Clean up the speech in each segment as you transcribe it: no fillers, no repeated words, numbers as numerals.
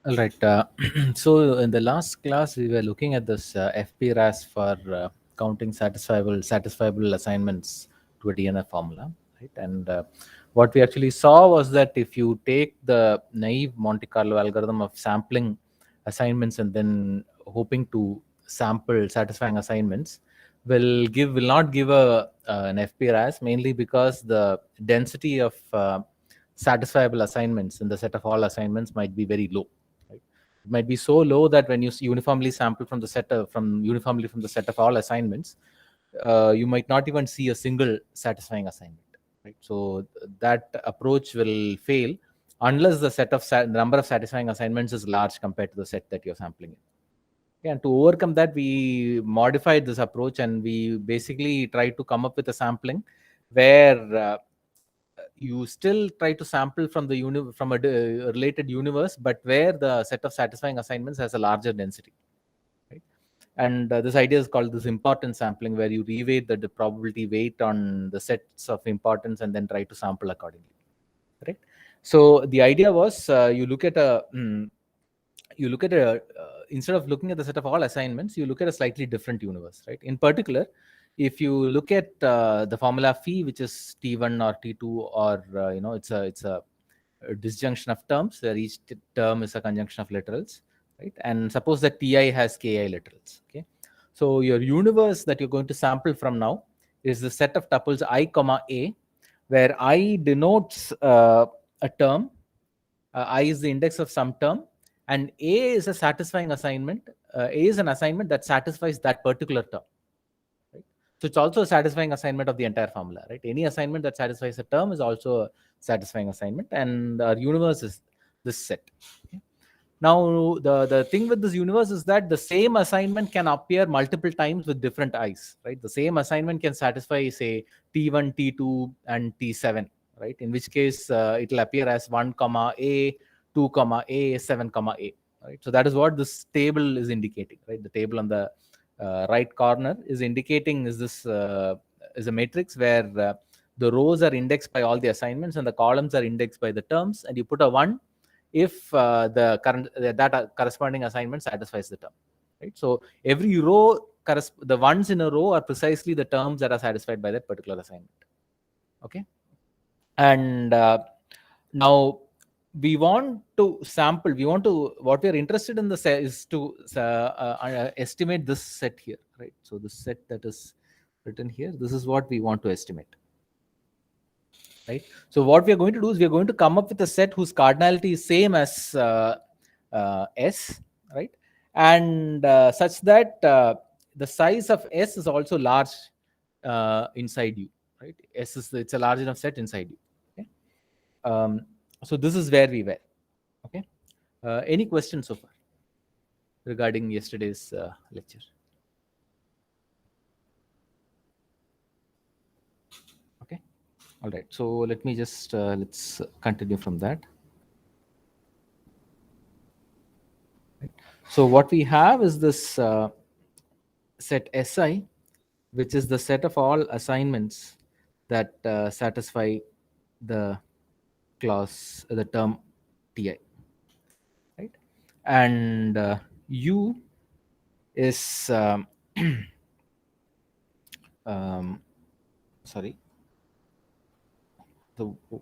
All right. So in the last class, we were looking at this FPRAS for counting satisfiable assignments to a DNF formula, right? And what we actually saw was that if you take the naive Monte Carlo algorithm of sampling assignments and then hoping to sample satisfying assignments, will not give an FPRAS, mainly because the density of satisfiable assignments in the set of all assignments might be very low. Right? It might be so low that when you uniformly sample from the set of, from uniformly from the set of all assignments, you might not even see a single satisfying assignment. Right? So that approach will fail unless the number of satisfying assignments is large compared to the set that you're sampling in. Yeah, and to overcome that, we modified this approach and we basically tried to come up with a sampling where you still try to sample from from a related universe, but where the set of satisfying assignments has a larger density. Right? And this idea is called this importance sampling, where you reweight the probability weight on the sets of importance and then try to sample accordingly. Right? So the idea was you look at a instead of looking at the set of all assignments, you look at a slightly different universe, right? In particular, if you look at the formula phi, which is T1 or T2, or it's a disjunction of terms where each term is a conjunction of literals, right? And suppose that Ti has Ki literals. Okay, so your universe that you're going to sample from now is the set of tuples I comma a, where I denotes a term. I is the index of some term, and A is a satisfying assignment. A is an assignment that satisfies that particular term. Right? So it's also a satisfying assignment of the entire formula. Right? Any assignment that satisfies a term is also a satisfying assignment, and our universe is this set. Okay? Now, the thing with this universe is that the same assignment can appear multiple times with different eyes, right? The same assignment can satisfy, say, T1, T2, and T7, right? In which case, it'll appear as 1, comma A, 2, comma A, 7, comma A, right? So that is what this table is indicating, right? The table on the right corner is indicating is a matrix where the rows are indexed by all the assignments and the columns are indexed by the terms, and you put a 1 if that corresponding assignment satisfies the term, right? So every row, the ones in a row are precisely the terms that are satisfied by that particular assignment. Okay, and now we want to sample. What we are interested in the set is to estimate this set here, right? So the set that is written here, this is what we want to estimate. Right. So what we are going to do is we are going to come up with a set whose cardinality is same as S, right? And such that the size of S is also large inside you, right? It's a large enough set inside you. Okay. So this is where we were. Okay. Any questions so far regarding yesterday's lecture? All right, so let me just let's continue from that. Right. So what we have is this set Si, which is the set of all assignments that satisfy the clause, the term Ti, right? And U is sorry.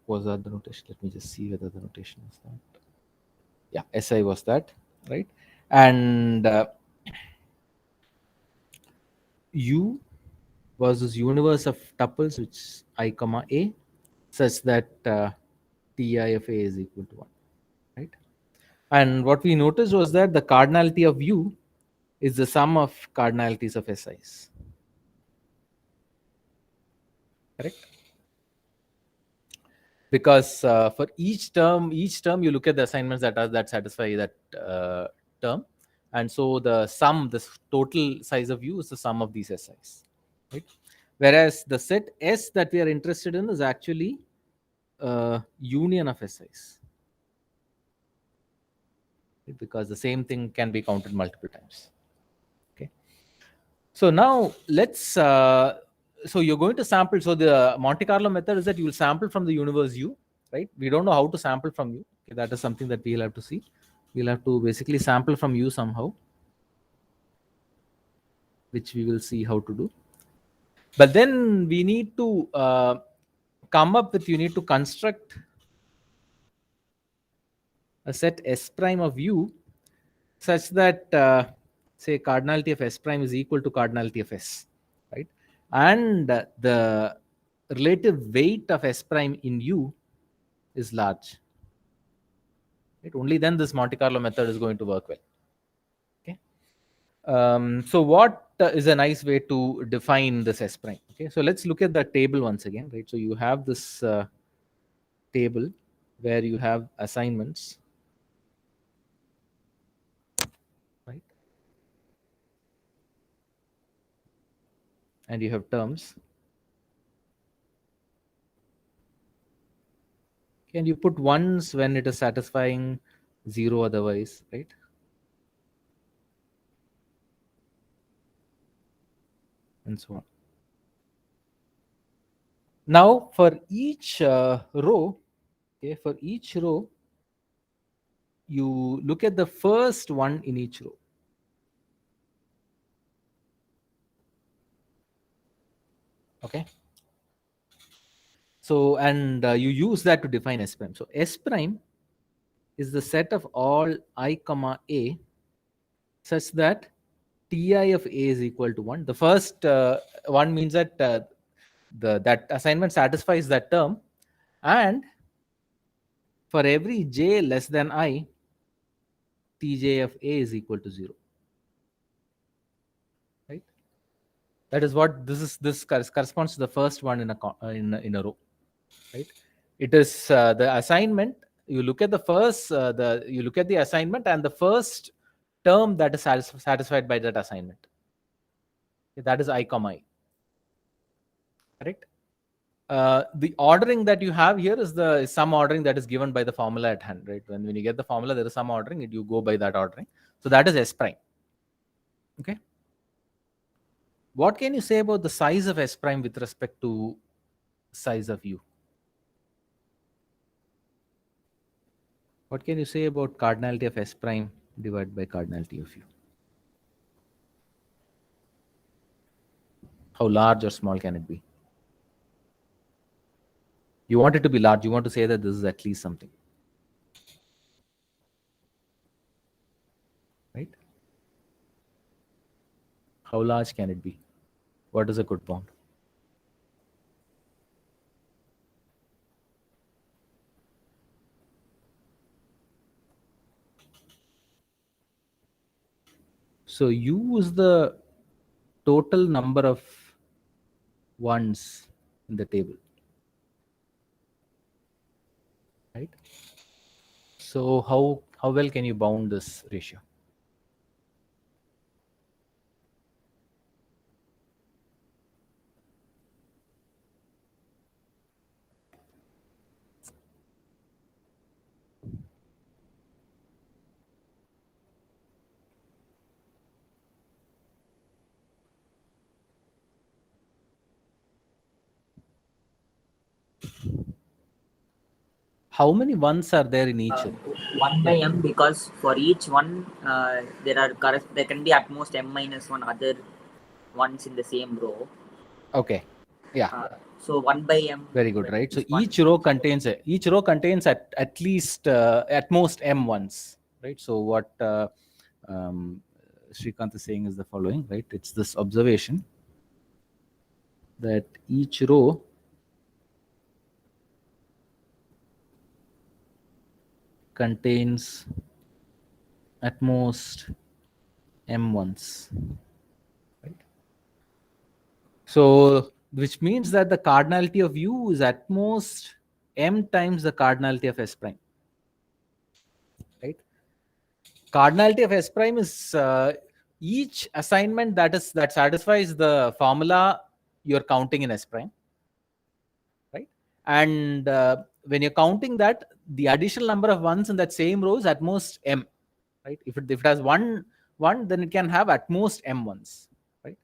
Was that the notation? Let me just see whether the notation is that. Yeah, Si was that, right? And U was this universe of tuples which I comma A, such that Ti of A is equal to 1, right? And what we noticed was that the cardinality of U is the sum of cardinalities of SIs. Correct? Because for each term you look at the assignments that satisfy that term, and so the total size of U is the sum of these SIs, right? Whereas the set S that we are interested in is actually union of SIs, right? Because the same thing can be counted multiple times. Okay. So now let's. So you're going to sample. So the Monte Carlo method is that you will sample from the universe U, right? We don't know how to sample from U. Okay, that is something that we'll have to see. We'll have to basically sample from you somehow, which we will see how to do. But then we need to come up with, you need to construct a set S prime of U such that, say, cardinality of S prime is equal to cardinality of S, right? And the relative weight of S prime in U is large. Right? Only then this Monte Carlo method is going to work well. Okay. So what is a nice way to define this S prime? Okay. So let's look at the table once again, right? So you have this table where you have assignments, right? And you have terms. And you put ones when it is satisfying, zero otherwise, right? And so on. Now for each row, okay, for each row, you look at the first one in each row. Okay. So, and you use that to define S prime. So S prime is the set of all I comma A such that Ti of A is equal to 1. The first one means that that assignment satisfies that term, and for every j less than I, Tj of A is equal to 0. Right? That is what this is. This corresponds to the first one in a row. Right? It is the assignment. You look at the first, you look at the assignment and the first term that is satisfied by that assignment. Okay, that is I comma I. Correct? The ordering that you have here is some ordering that is given by the formula at hand, right? When you get the formula, there is some ordering, you go by that ordering. So that is S prime. Okay. What can you say about the size of S prime with respect to size of U? What can you say about cardinality of S prime divided by cardinality of U? How large or small can it be? You want it to be large. You want to say that this is at least something. Right? How large can it be? What is a good bound? So U is the total number of ones in the table. Right? So how well can you bound this ratio? How many ones are there in each? 1 by m, because for each one there can be at most m minus 1 other ones in the same row. Okay. Yeah. So 1 by m. Very good, right? So each row contains at least at most m ones, right? So what Srikanth is saying is the following, right? It's this observation that each row contains at most m ones, right? So which means that the cardinality of U is at most m times the cardinality of S prime, right? Cardinality of S prime is each assignment that satisfies the formula you're counting in S prime, right? And when you're counting that, the additional number of ones in that same row is at most m, right? If it has one, then it can have at most m ones, right?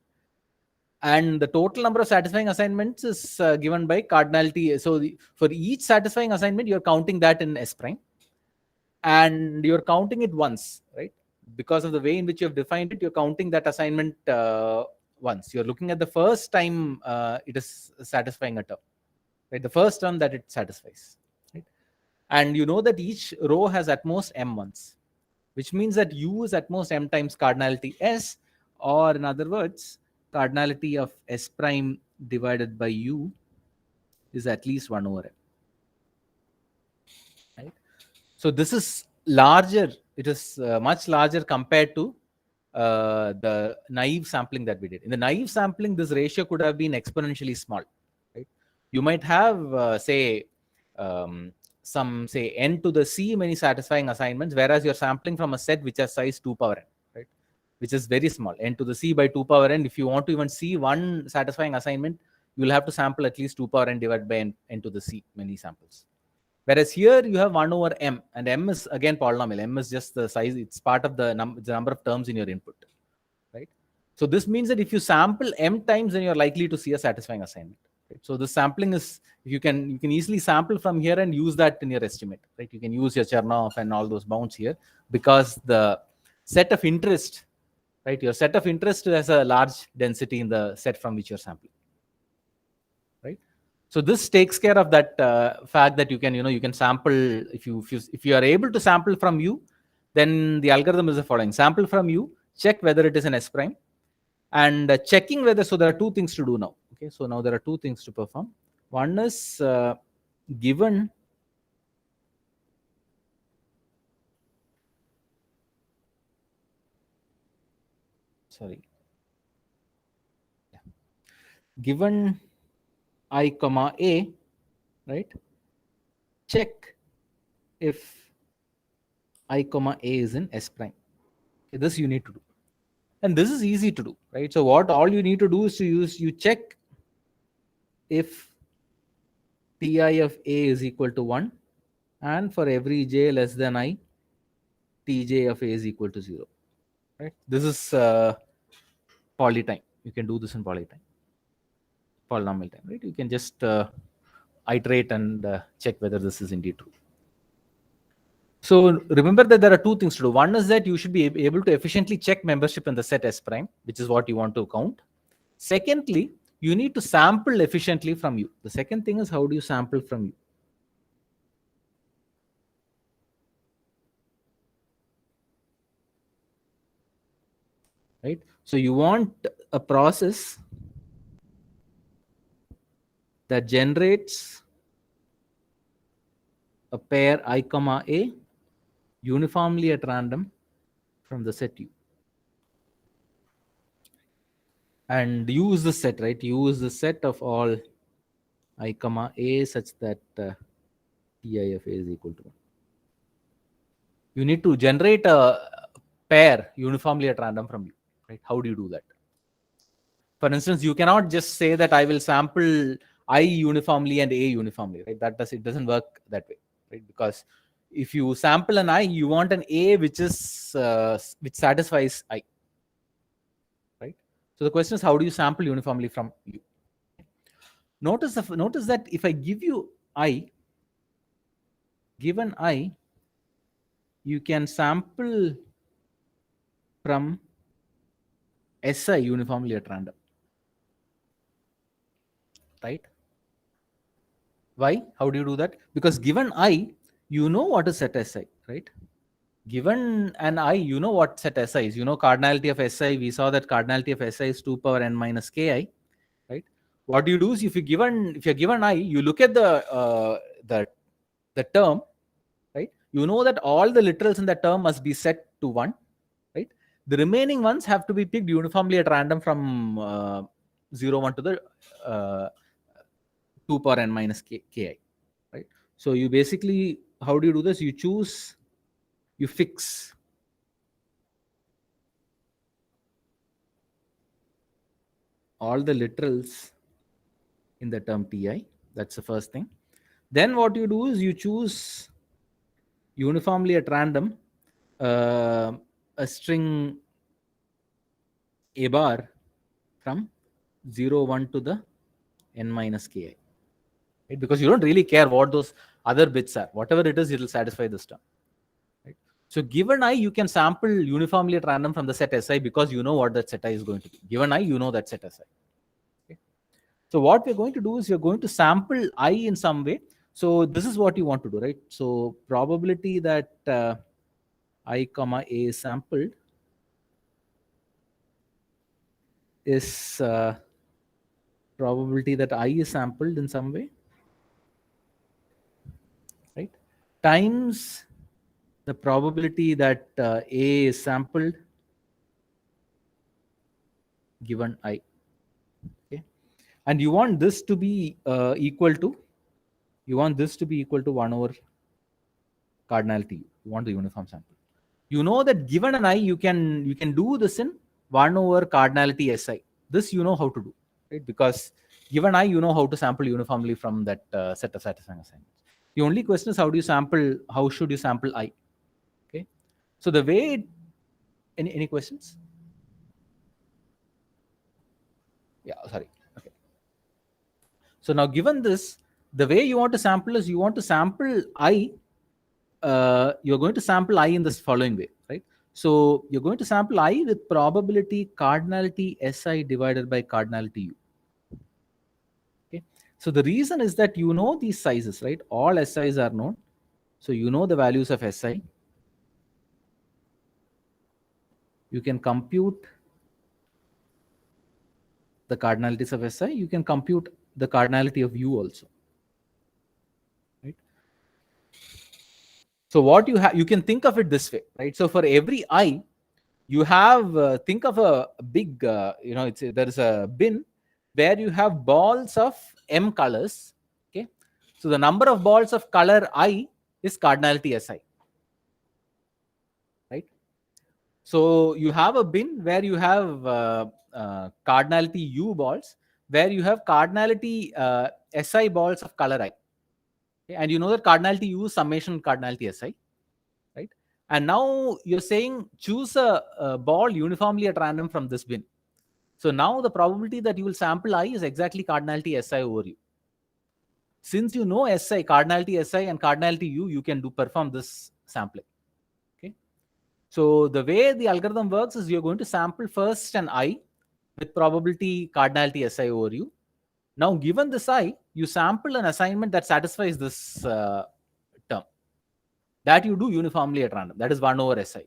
And the total number of satisfying assignments is given by cardinality. So for each satisfying assignment, you're counting that in S prime. and you're counting it once, right? Because of the way in which you have defined it, you're counting that assignment once. You're looking at the first time it is satisfying a term, right? The first term that it satisfies, right? And you know that each row has at most m ones, which means that u is at most m times cardinality s, or in other words, cardinality of s prime divided by u is at least 1 over m. Right? So this is larger. It is much larger compared to the naive sampling that we did. In the naive sampling, this ratio could have been exponentially small. Right? You might have, say, some say n to the c many satisfying assignments, whereas you're sampling from a set which has size 2 power n, right? Which is very small, n to the c by 2 power n. If you want to even see one satisfying assignment, you will have to sample at least 2 power n divided by n to the c many samples. Whereas here you have 1 over m, and m is again polynomial. M is just the size, it's part of the number of terms in your input, right? So this means that if you sample m times, then you're likely to see a satisfying assignment. Right? So the sampling is, you can easily sample from here and use that in your estimate, right? You can use your Chernoff and all those bounds here, because the set of interest, right? Your set of interest has a large density in the set from which you're sampling. So this takes care of that fact that you can sample. If you are able to sample from U, then the algorithm is the following: sample from U, check whether it is an S prime, and checking whether. So there are two things to do now. Okay, so now there are two things to perform. One is given given I comma A, right? Check if I comma A is in S prime. Okay, this you need to do, and this is easy to do, right? So what all you need to do is you check if Ti of A is equal to 1, and for every j less than I, Tj of A is equal to 0. Right? This is polytime. You can do this in polynomial time, right? You can just iterate and check whether this is indeed true. So remember that there are two things to do. One is that you should be able to efficiently check membership in the set S prime, which is what you want to count. Secondly, you need to sample efficiently from U. The second thing is, how do you sample from U? Right? So you want a process that generates a pair I comma A uniformly at random from the set U. And U is the set, right? U is the set of all I comma A such that Ti of A is equal to 1. You need to generate a pair uniformly at random from U, right? How do you do that? For instance, you cannot just say that I will sample I uniformly and A uniformly, right? It doesn't work that way, right? Because if you sample an I, you want an A which satisfies I, right? So the question is, how do you sample uniformly from U? Notice that if I give you I, given I, you can sample from Si uniformly at random, right? Why? How do you do that? Because given I, you know what is set Si, right? Given an I, you know what set Si is. You know cardinality of Si. We saw that cardinality of Si is 2 power n minus ki, right? What you do is, if you're given I, you look at the term, right? You know that all the literals in the term must be set to 1, right? The remaining ones have to be picked uniformly at random from 0, 1 to the 2 power n minus ki, right? So you basically, how do you do this? You fix all the literals in the term Ti. That's the first thing. Then what you do is you choose uniformly at random a string A bar from 0, 1 to the n minus ki. Right? Because you don't really care what those other bits are. Whatever it is, it will satisfy this term. So given I, you can sample uniformly at random from the set Si because you know what that set I is going to be. Given I, you know that set Si. Okay. So what we're going to do is you're going to sample I in some way. So this is what you want to do, right? So probability that I comma A is sampled is probability that I is sampled in some way, right? Times the probability that A is sampled given I. Okay, and you want this to be equal to, you want this to be equal to 1 over cardinality. You want the uniform sample. You know that given an I, you can do this in 1 over cardinality Si. This you know how to do, right? Because given I, you know how to sample uniformly from that set of satisfying assignments. The only question is how should you sample I? Okay. So the way, any questions? Yeah, sorry. Okay. So now given this, the way you want to sample is you want to sample I, you're going to sample I in this following way, right? So you're going to sample I with probability cardinality Si divided by cardinality U. Okay. So the reason is that you know these sizes, right? All SIs are known. So you know the values of Si. You can compute the cardinalities of Si. You can compute the cardinality of U also. Right? So what you have, you can think of it this way, right? So for every I, you have think of a big, there is a bin where you have balls of M colors. Okay, so the number of balls of color I is cardinality Si. Right. So you have a bin where you have cardinality U balls, where you have cardinality Si balls of color I. Okay? And you know that cardinality U is summation cardinality Si. Right. And now you're saying choose a ball uniformly at random from this bin. So now the probability that you will sample I is exactly cardinality Si over U. Since you know Si, cardinality Si and cardinality U, you can perform this sampling. Okay. So the way the algorithm works is you're going to sample first an I with probability cardinality Si over U. Now given this I, you sample an assignment that satisfies this term. That you do uniformly at random. That is 1 over Si.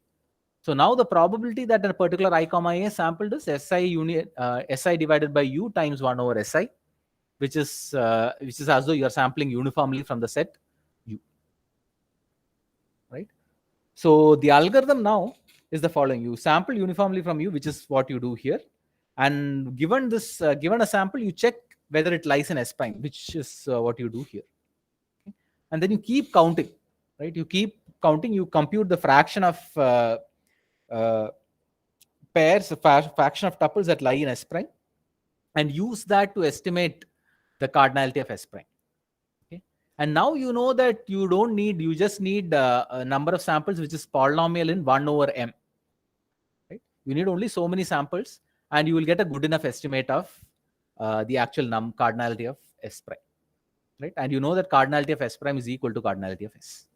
So now the probability that a particular I comma A sampled is Si divided by U times 1 over Si, which is as though you are sampling uniformly from the set U. Right. So the algorithm now is the following: you sample uniformly from U, which is what you do here, and given this given a sample, you check whether it lies in S prime, which is what you do here. Okay? And then you keep counting. Right. You keep counting. You compute the fraction of pairs, fraction of tuples that lie in S prime, and use that to estimate the cardinality of S prime. Okay. And now you know that you just need a number of samples which is polynomial in 1 over M. Right? You need only so many samples and you will get a good enough estimate of the actual cardinality of S prime. Right? And you know that cardinality of S prime is equal to cardinality of S.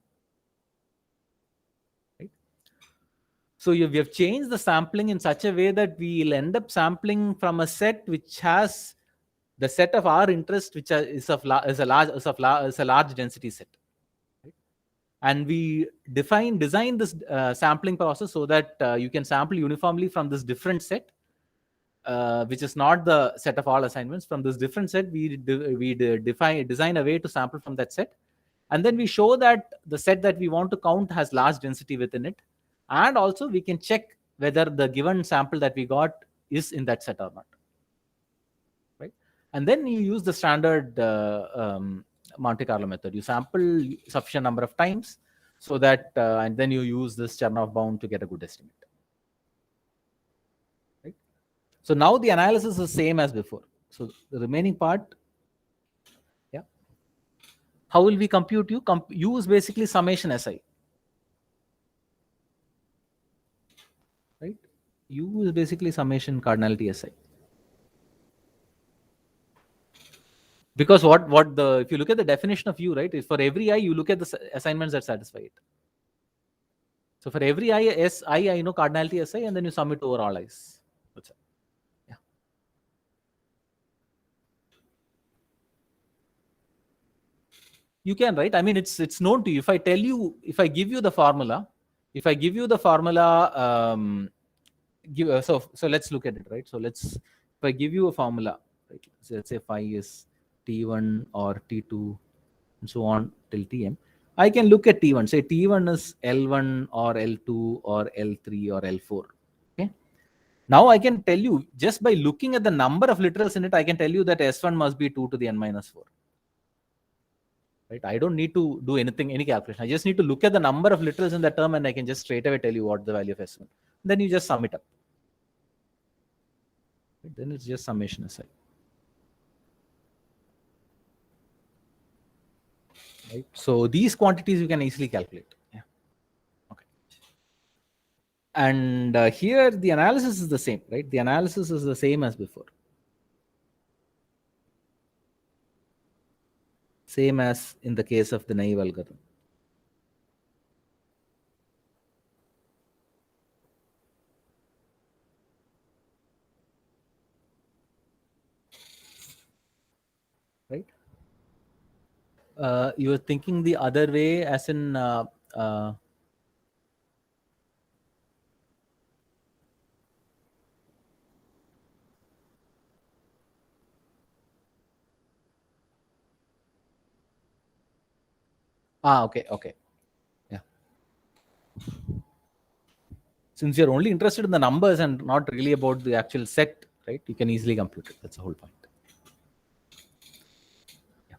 So we have changed the sampling in such a way that we will end up sampling from a set which has the set of our interest, which is a large density set. Right? And we design this sampling process so that you can sample uniformly from this different set, which is not the set of all assignments. From this different set, we design a way to sample from that set, and then we show that the set that we want to count has large density within it. And also we can check whether the given sample that we got is in that set or not. Right? And then you use the standard Monte Carlo method. You sample sufficient number of times so that, and then you use this Chernoff bound to get a good estimate. Right? So now the analysis is the same as before. So the remaining part, yeah. How will we compute U? U is basically summation Si. Right? U is basically summation cardinality Si. Because if you look at the definition of U, right, is for every I, you look at the assignments that satisfy it. So for every I know cardinality Si, and then you sum it over all i's. That's it. Yeah. You can, right? I mean, it's known to you. If I tell you, if I give you the formula, so let's look at it, right? So if I give you a formula, right? So let's say phi is T1 or T2 and so on till Tm. I can look at T1, say T1 is L1 or L2 or L3 or L4. Okay. Now I can tell you, just by looking at the number of literals in it, I can tell you that S1 must be 2 to the n minus 4. Right? I don't need to do any calculation. I just need to look at the number of literals in that term and I can just straight away tell you what the value of S1. Then you just sum it up. Right? Then it's just summation aside. Right? So these quantities you can easily calculate. Yeah. Okay. And here the analysis is the same, right? The analysis is the same as before. Same as in the case of the naive algorithm. Right? You were thinking the other way, as in okay. Yeah. Since you're only interested in the numbers and not really about the actual set, right? You can easily compute it. That's the whole point. Yeah.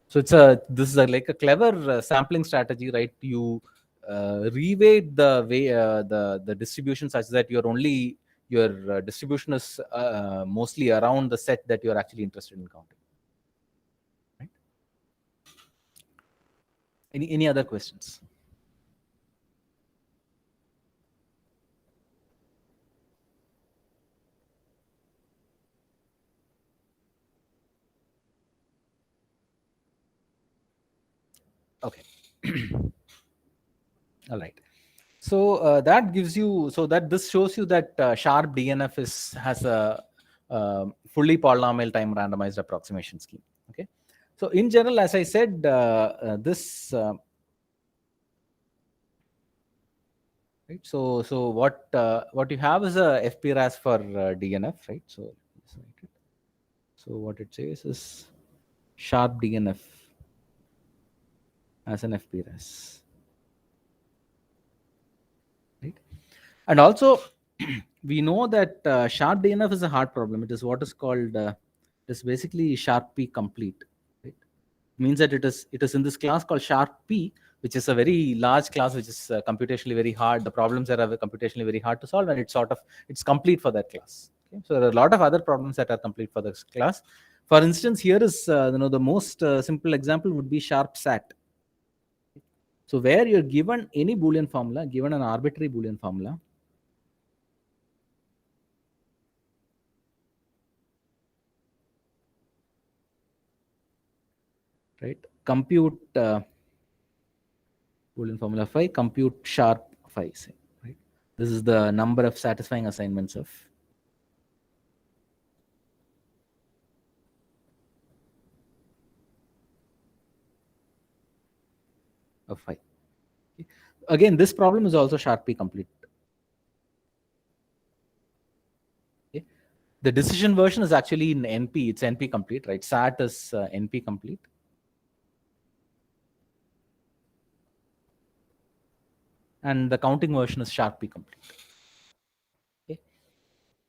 So this is like a clever sampling strategy, right? You reweight the way the distribution such that your distribution is mostly around the set that you're actually interested in counting. Right? Any other questions? Okay. All right. So that gives you, so that this shows you that sharp DNF has a fully polynomial time randomized approximation scheme. Okay. So in general, as I said, right. So what you have is a FPRAS for DNF, right? So what it says is sharp DNF as an FPRAS. Right. And also, we know that sharp DNF is a hard problem. It is what is called, it is basically sharp P complete. Right? It means that it is in this class called sharp P, which is a very large class, which is computationally very hard. The problems that are computationally very hard to solve, and it's complete for that class. Okay? So there are a lot of other problems that are complete for this class. For instance, here is the most simple example would be sharp SAT. So where you're given any Boolean formula, given an arbitrary Boolean formula, right? Compute Boolean formula phi, compute sharp phi. Say, right? This is the number of satisfying assignments of phi. Okay. Again, this problem is also sharp P complete. Okay. The decision version is actually in NP. It's NP complete, right? SAT is NP complete. And the counting version is sharp P complete. Okay.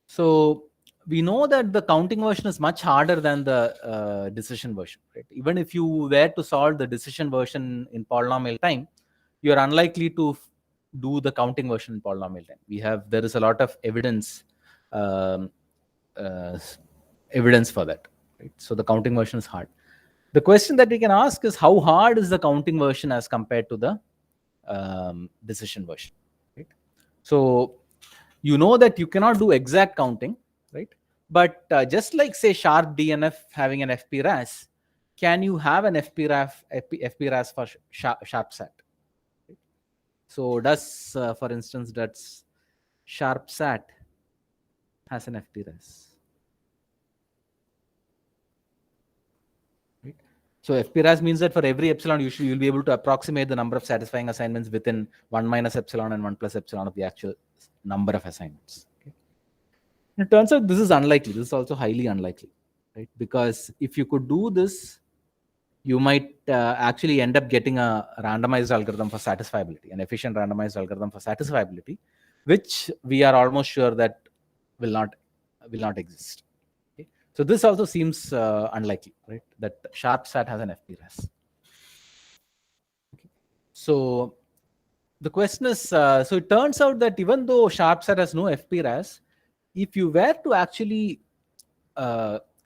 So we know that the counting version is much harder than the decision version, right? Even if you were to solve the decision version in polynomial time, you're unlikely to do the counting version in polynomial time. There is a lot of evidence for that, right? So the counting version is hard. The question that we can ask is, how hard is the counting version as compared to the decision version, right? So you know that you cannot do exact counting, right? But just like, say, sharp DNF having an FPRAS, can you have an FPRAS for sharp SAT? Right? So does, for instance, does SharpSat has an FPRAS? Right? So FPRAS means that for every epsilon, you'll be able to approximate the number of satisfying assignments within 1 minus epsilon and 1 plus epsilon of the actual number of assignments. Okay? It turns out this is unlikely. This is also highly unlikely, right? Because if you could do this, you might actually end up getting a randomized algorithm for satisfiability, an efficient randomized algorithm for satisfiability, which we are almost sure that will not exist. Okay? So this also seems unlikely, right? That SharpSat has an FPRAS. Okay. So the question is, so it turns out that even though SharpSat has no FPRAS, if you were to actually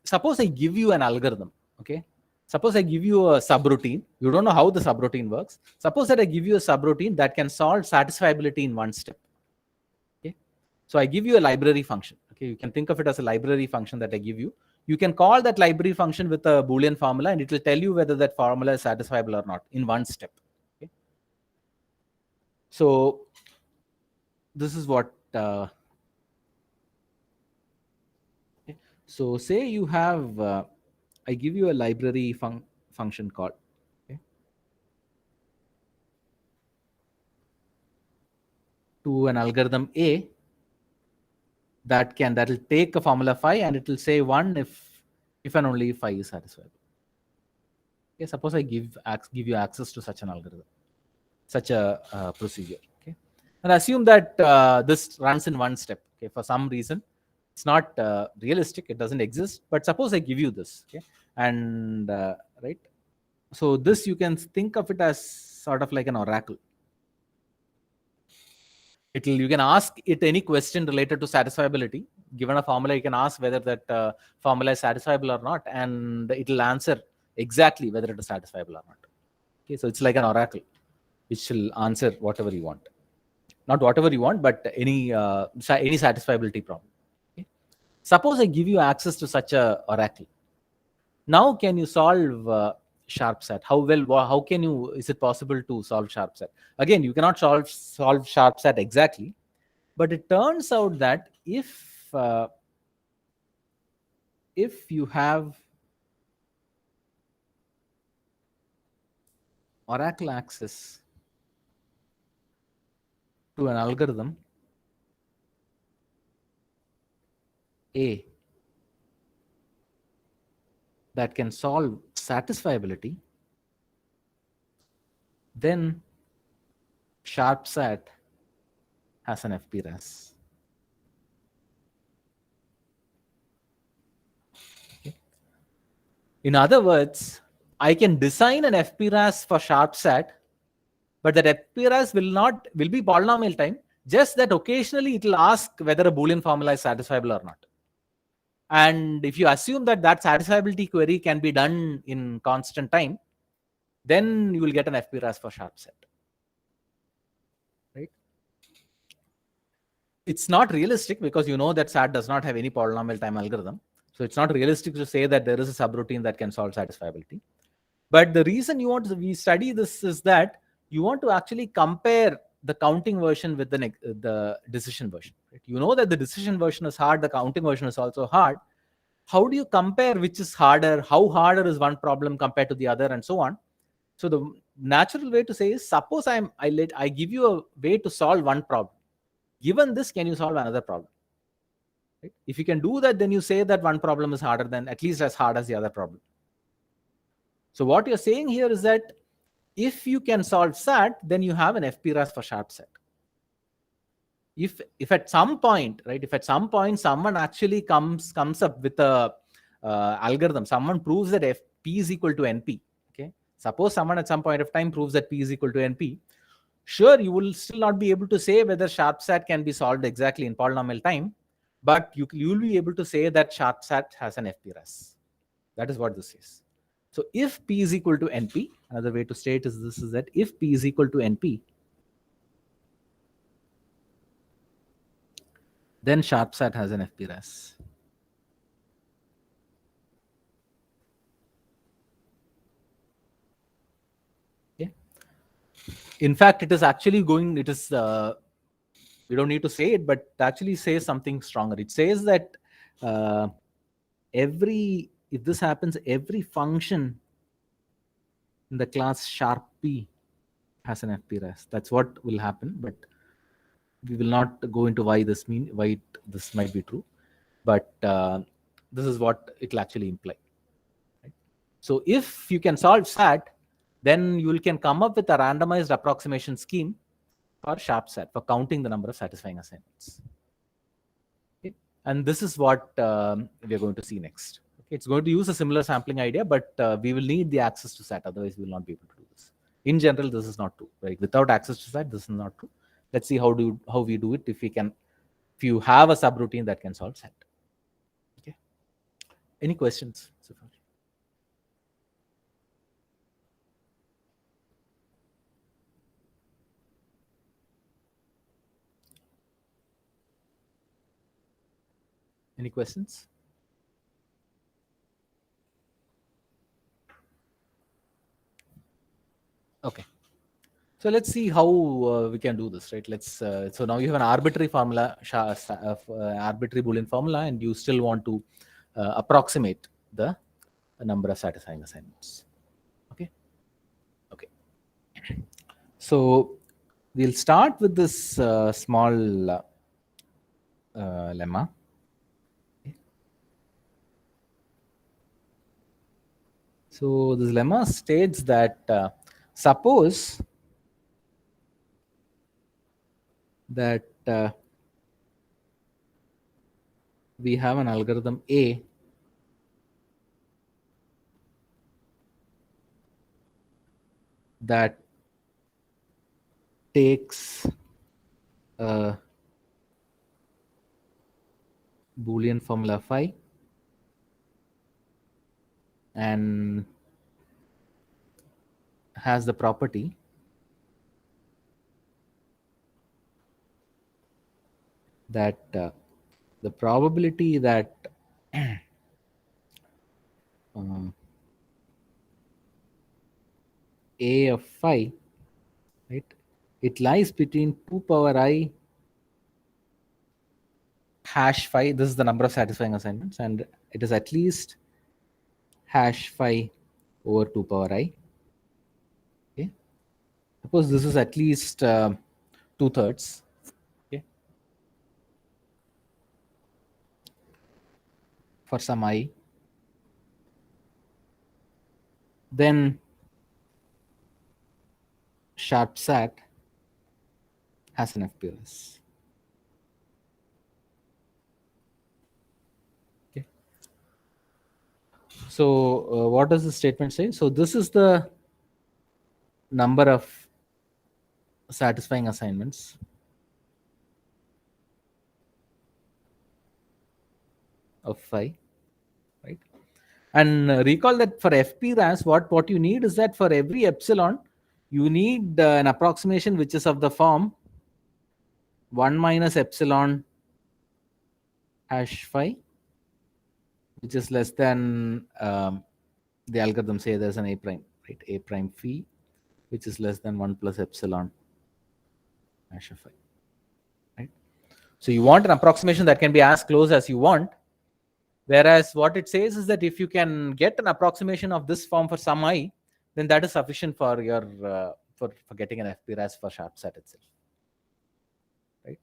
suppose I give you an algorithm, okay? Suppose I give you a subroutine. You don't know how the subroutine works. Suppose that I give you a subroutine that can solve satisfiability in one step. Okay. So I give you a library function. Okay. You can think of it as a library function that I give you. You can call that library function with a Boolean formula, and it will tell you whether that formula is satisfiable or not in one step. Okay. So this is what. So say you have, I give you a library function call. Okay, to an algorithm A that will take a formula phi and it will say 1 if and only if phi is satisfiable. Okay, suppose I give you access to such an algorithm, such a procedure. Okay, and assume that this runs in one step. Okay, for some reason it's not realistic, it doesn't exist, but suppose I give you this. Okay, and right, so this you can think of it as sort of like an oracle. You can ask it any question related to satisfiability. Given a formula, you can ask whether that formula is satisfiable or not, and it will answer exactly whether it is satisfiable or not. Okay, so it's like an oracle, which will answer whatever you want. Not whatever you want, but any satisfiability problem. Okay? Suppose I give you access to such a oracle. Now, can you solve SharpSat? How can you? Is it possible to solve SharpSat? Again, you cannot solve SharpSat exactly, but it turns out that if you have oracle access to an algorithm A that can solve satisfiability, then SharpSat has an FPRAS. Okay. In other words, I can design an FPRAS for SharpSat, but that FPRAS will be polynomial time, just that occasionally it will ask whether a Boolean formula is satisfiable or not. And if you assume that satisfiability query can be done in constant time, then you will get an FPRAS for SharpSat. Right? It's not realistic because you know that SAT does not have any polynomial time algorithm. So it's not realistic to say that there is a subroutine that can solve satisfiability. But the reason we study this is that you want to actually compare the counting version with the decision version. Right? You know that the decision version is hard, the counting version is also hard. How do you compare which is harder? How harder is one problem compared to the other, and so on? So the natural way to say is, suppose I give you a way to solve one problem. Given this, can you solve another problem? Right? If you can do that, then you say that one problem is harder than, at least as hard as the other problem. So what you're saying here is that if you can solve SAT, then you have an FPRAS for SharpSat. If at some point, right, if at some point someone actually comes up with a algorithm, someone proves that P is equal to NP. Okay, suppose someone at some point of time proves that P is equal to NP. Sure, you will still not be able to say whether SharpSat can be solved exactly in polynomial time, but you will be able to say that SharpSat has an FPRAS. That is what this is. So if P is equal to NP, another way to state is that if P is equal to NP, then SharpSat has an FPRAS. Okay. In fact, it is actually going, it is, we don't need to say it, but it actually says something stronger. It says that if this happens, every function in the class sharp p has an FP-RAS. That's what will happen, but we will not go into why this might be true, but this is what it will actually imply. Right? So if you can solve SAT, then you can come up with a randomized approximation scheme for sharp SAT, for counting the number of satisfying assignments. Okay? And this is what we are going to see next. Okay? It's going to use a similar sampling idea, but we will need the access to SAT, otherwise we will not be able to do this. In general, this is not true. Right? Without access to SAT, this is not true. Let's see how we do it if you have a subroutine that can solve SAT. Okay. Any questions so far? Any questions? Okay. So let's see how we can do this, right? Let's. So now you have an arbitrary formula, arbitrary Boolean formula, and you still want to approximate the number of satisfying assignments. Okay. Okay. So we'll start with this small lemma. Okay. So this lemma states that suppose that we have an algorithm A that takes a Boolean formula phi and has the property that the probability that A of phi, right, it lies between 2 power I hash phi. This is the number of satisfying assignments, and it is at least hash phi over 2 power I. Okay. Suppose this is at least 2/3. Okay. For some I, then sharp SAT has an FP-RAS. Okay. So what does the statement say? So this is the number of satisfying assignments of phi, right? And recall that for FP-RAS, what you need is that for every epsilon, you need an approximation which is of the form 1 minus epsilon hash phi, which is less than the algorithm say there's an A prime, right? A prime phi, which is less than 1 plus epsilon hash of phi, right? So you want an approximation that can be as close as you want. Whereas what it says is that if you can get an approximation of this form for some I, then that is sufficient for your for getting an FP-RAS for sharp SAT itself, right?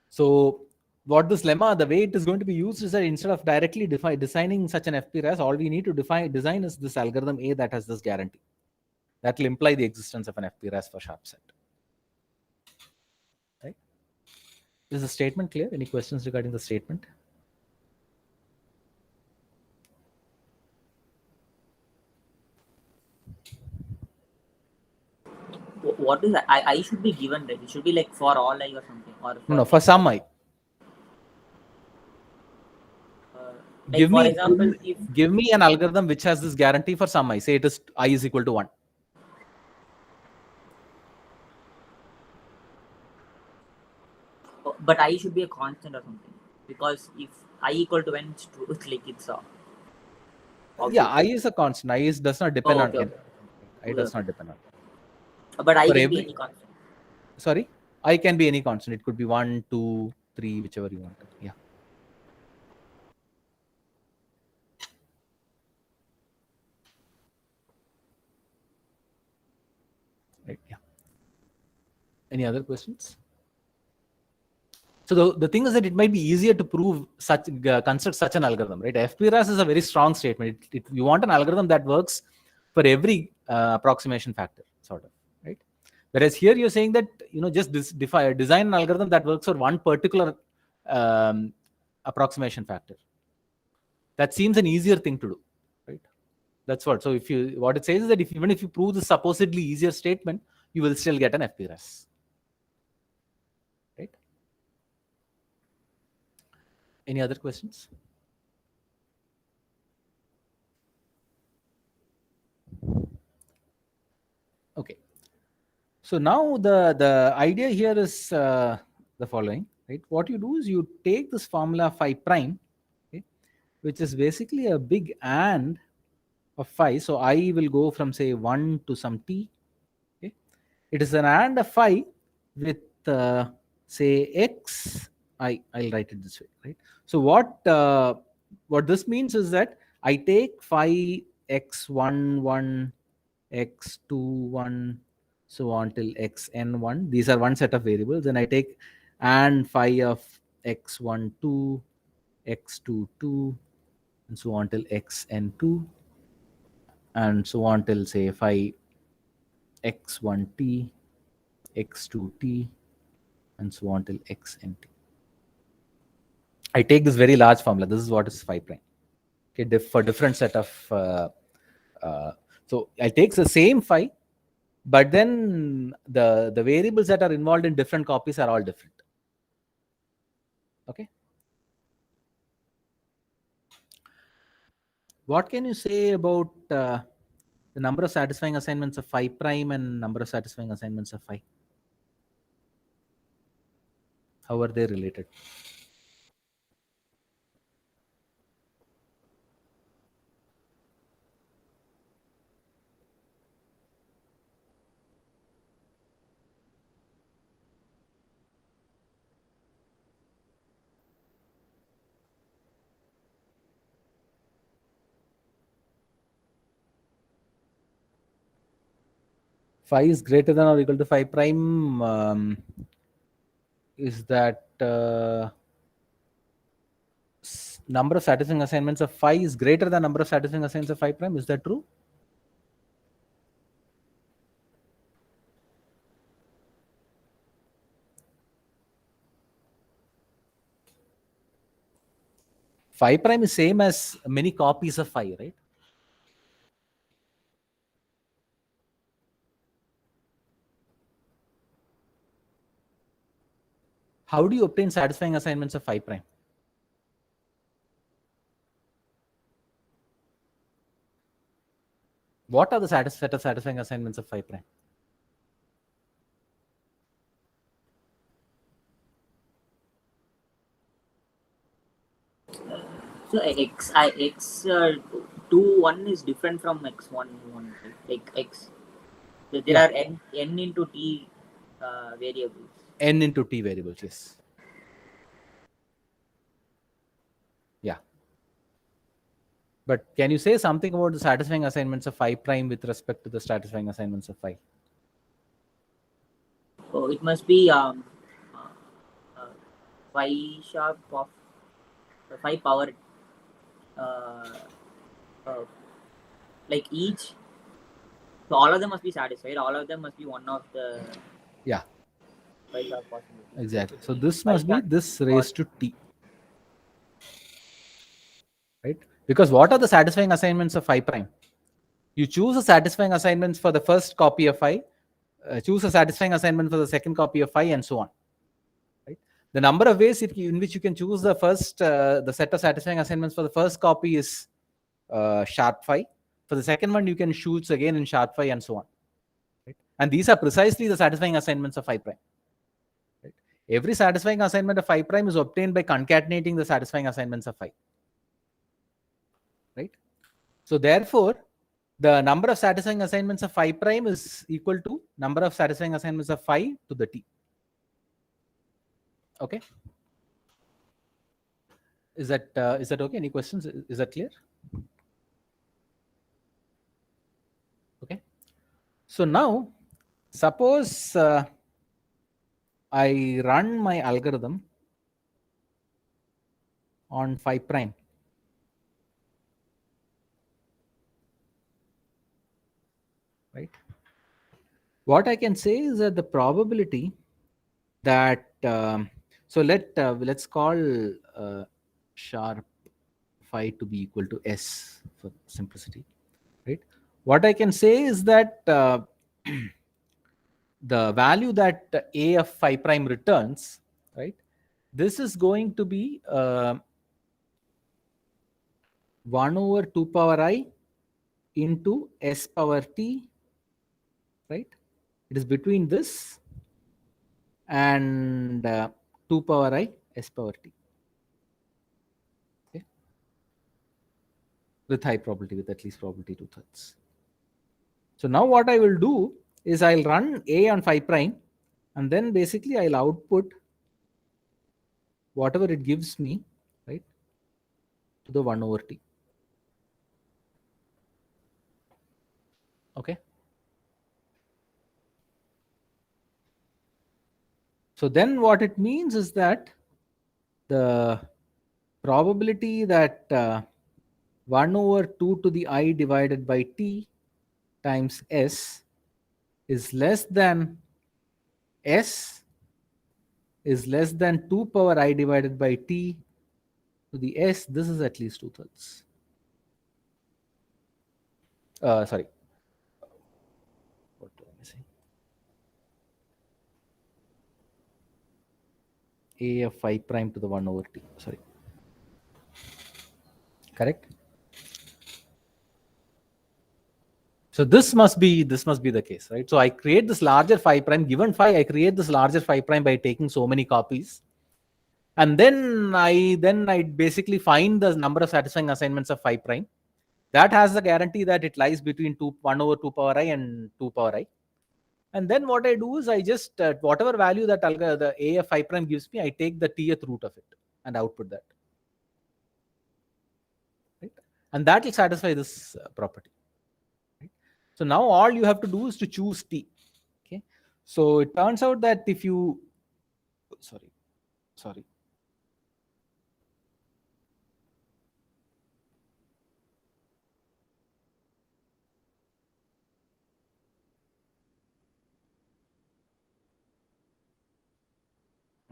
So what this lemma, the way it is going to be used is that instead of directly designing such an FP-RAS, all we need to design is this algorithm A that has this guarantee. That will imply the existence of an FP-RAS for sharp SAT. Right? Is the statement clear? Any questions regarding the statement? What is that? I should be given, right? It should be like for all I or something. Or for No, for some I. like for example, give me an algorithm which has this guarantee for some I. Say it is I is equal to 1. But I should be a constant or something, because if I equal to n, it's true. It's like it's a. Yeah, I is a constant. I does not depend on n. I does not depend on. But I For can be every- any constant. Sorry, I can be any constant. It could be 1, 2, 3, whichever you want. Yeah. Right. Yeah. Any other questions? So the thing is that it might be easier to prove such construct such an algorithm, right? FPRAS is a very strong statement. You want an algorithm that works for every approximation factor, sort of, right? Whereas here you're saying that just design an algorithm that works for one particular approximation factor. That seems an easier thing to do, right? That's what. So what it says is that even if you prove the supposedly easier statement, you will still get an FPRAS, right? Any other questions? Okay. So now the idea here is the following, right? What you do is you take this formula phi prime, okay, which is basically a big AND of phi. So I will go from say 1 to some t. Okay, it is an AND of phi with say x. I'll write it this way, right? So what this means is that I take phi x11, x21, so on till xn1. These are one set of variables, and I take and phi of x12, x22, and so on till xn2, and so on till say phi x1t, x2t, and so on till xnt. I take this very large formula. This is what is phi prime. Okay, for different set of so I take the same phi, but then the variables that are involved in different copies are all different. Okay. What can you say about the number of satisfying assignments of phi prime and number of satisfying assignments of phi? How are they related? Phi is greater than or equal to phi prime. Is that number of satisfying assignments of phi is greater than number of satisfying assignments of phi prime? Is that true? Phi prime is same as many copies of phi, right? How do you obtain satisfying assignments of phi prime? What are the set of satisfying assignments of phi prime? So x 2 1 is different from x 1 1, right? Like x. So there are n into t variables. N into t variables, yes. Yeah. But can you say something about the satisfying assignments of phi prime with respect to the satisfying assignments of phi? So it must be phi sharp of phi power like each. So all of them must be satisfied. All of them must be one of the phi sharp possibilities. Exactly. So this must be this raised to t. Right? Because what are the satisfying assignments of phi prime? You choose a satisfying assignments for the first copy of phi, choose a satisfying assignment for the second copy of phi, and so on. Right? The number of ways in which you can choose the first, the set of satisfying assignments for the first copy is sharp phi. For the second one, you can choose again in sharp phi, and so on. Right? And these are precisely the satisfying assignments of phi prime. Right? Every satisfying assignment of phi prime is obtained by concatenating the satisfying assignments of phi. Right? So therefore, the number of satisfying assignments of phi prime is equal to number of satisfying assignments of phi to the t. Okay. Is that okay? Any questions? Is that clear? Okay. So now, suppose I run my algorithm on phi prime. Right. What I can say is that the probability that so let's call sharp phi to be equal to s for simplicity, right? What I can say is that the value that a of phi prime returns, right? This is going to be 1 over 2 power I into s power t, right? It is between this and 2 power I s power t. Okay. With high probability, with at least probability 2/3. So now what I will do is I'll run a on phi prime, and then basically I'll output whatever it gives me, right, to the 1 over t. Okay. So then what it means is that the probability that 1 over 2 to the I divided by t times s is less than s is less than 2 power I divided by t to the s. This is at least 2/3. Sorry. What do I say? A of phi prime to the 1 over t. Sorry. Correct? So this must be the case, right? So I create this larger phi prime. Given phi, I create this larger phi prime by taking so many copies. And then I basically find the number of satisfying assignments of phi prime. That has the guarantee that it lies between 1 over 2 power I and 2 power I. And then what I do is I just, whatever value that the a of phi prime gives me, I take the tth root of it and output that. Right? And that will satisfy this property. Right? So now all you have to do is to choose t. Okay. So it turns out that if you, sorry.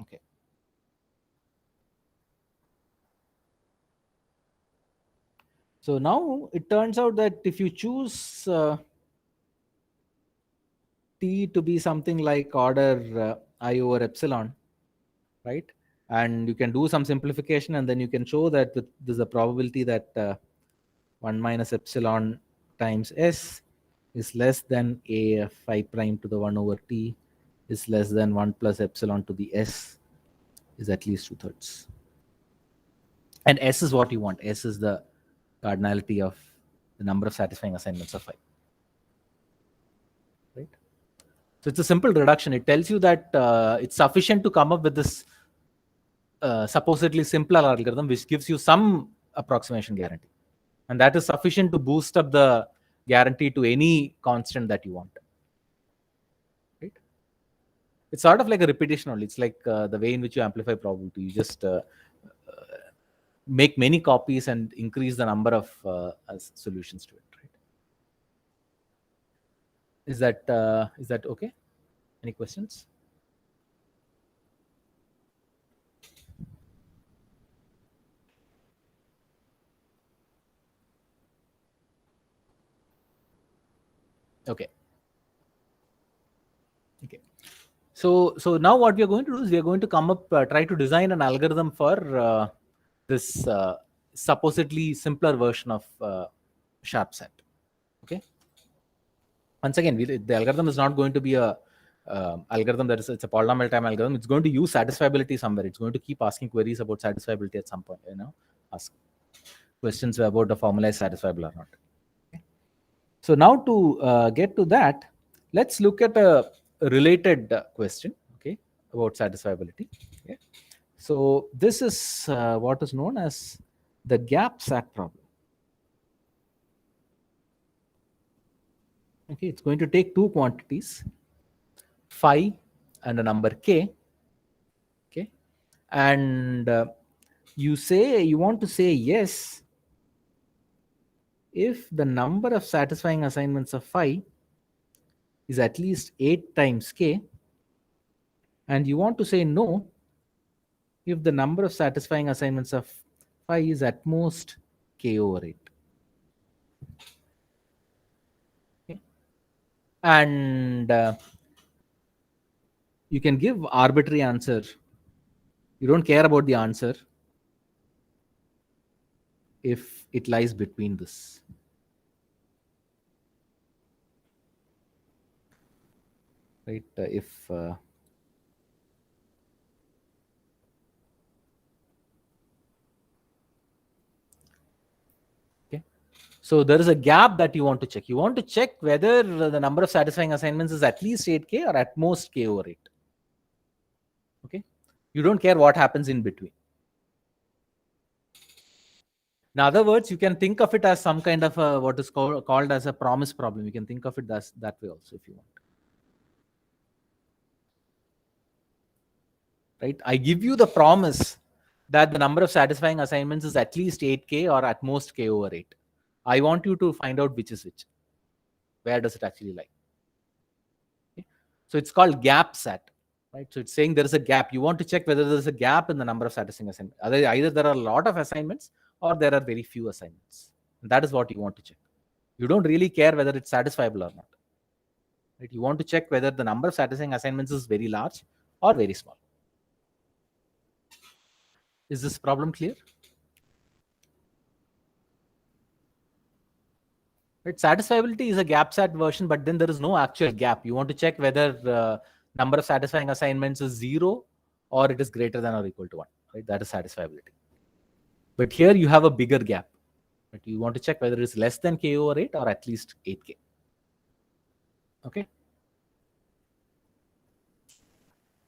Okay. So now it turns out that if you choose t to be something like order I over epsilon, right? And you can do some simplification, and then you can show that there's a probability that 1 minus epsilon times s is less than a of phi prime to the 1 over t is less than 1 plus epsilon to the s is at least 2/3. And s is what you want. S is the cardinality of the number of satisfying assignments of phi. Right? So it's a simple reduction. It tells you that it's sufficient to come up with this supposedly simpler algorithm, which gives you some approximation guarantee. And that is sufficient to boost up the guarantee to any constant that you want. Right? It's sort of like a repetition only. It's like the way in which you amplify probability. You just make many copies and increase the number of solutions to it. Right? Is that okay? Any questions? Okay. So now what we are going to do is we are going to come up, try to design an algorithm for this supposedly simpler version of sharp set. Okay. Once again, the algorithm is not going to be a algorithm that is, it's a polynomial time algorithm. It's going to use satisfiability somewhere. It's going to keep asking queries about satisfiability at some point. Ask questions about the formula is satisfiable or not. Okay. So now to get to that, let's look at a related question, okay, about satisfiability. Okay. So this is what is known as the gap SAT problem. Okay, it's going to take two quantities, phi and a number k. Okay, and you want to say yes if the number of satisfying assignments of phi is at least 8 times k, and you want to say no if the number of satisfying assignments of phi is at most k over 8. Okay. And you can give arbitrary answer. You don't care about the answer if it lies between this. Right? If okay, so there is a gap that you want to check. You want to check whether the number of satisfying assignments is at least 8k or at most k over 8. Okay, you don't care what happens in between. In other words, you can think of it as some kind of a, what is called as a promise problem. You can think of it as that way also if you want. Right? I give you the promise that the number of satisfying assignments is at least 8k or at most k over 8. I want you to find out which is which. Where does it actually lie? Okay? So it's called gap SAT. Right? So it's saying there is a gap. You want to check whether there is a gap in the number of satisfying assignments. Either there are a lot of assignments or there are very few assignments. And that is what you want to check. You don't really care whether it's satisfiable or not. Right? You want to check whether the number of satisfying assignments is very large or very small. Is this problem clear? Right? Satisfiability is a gap SAT version, but then there is no actual gap. You want to check whether number of satisfying assignments is 0 or it is greater than or equal to 1. Right? That is satisfiability. But here you have a bigger gap. Right? You want to check whether it is less than k over 8 or at least 8k. Okay.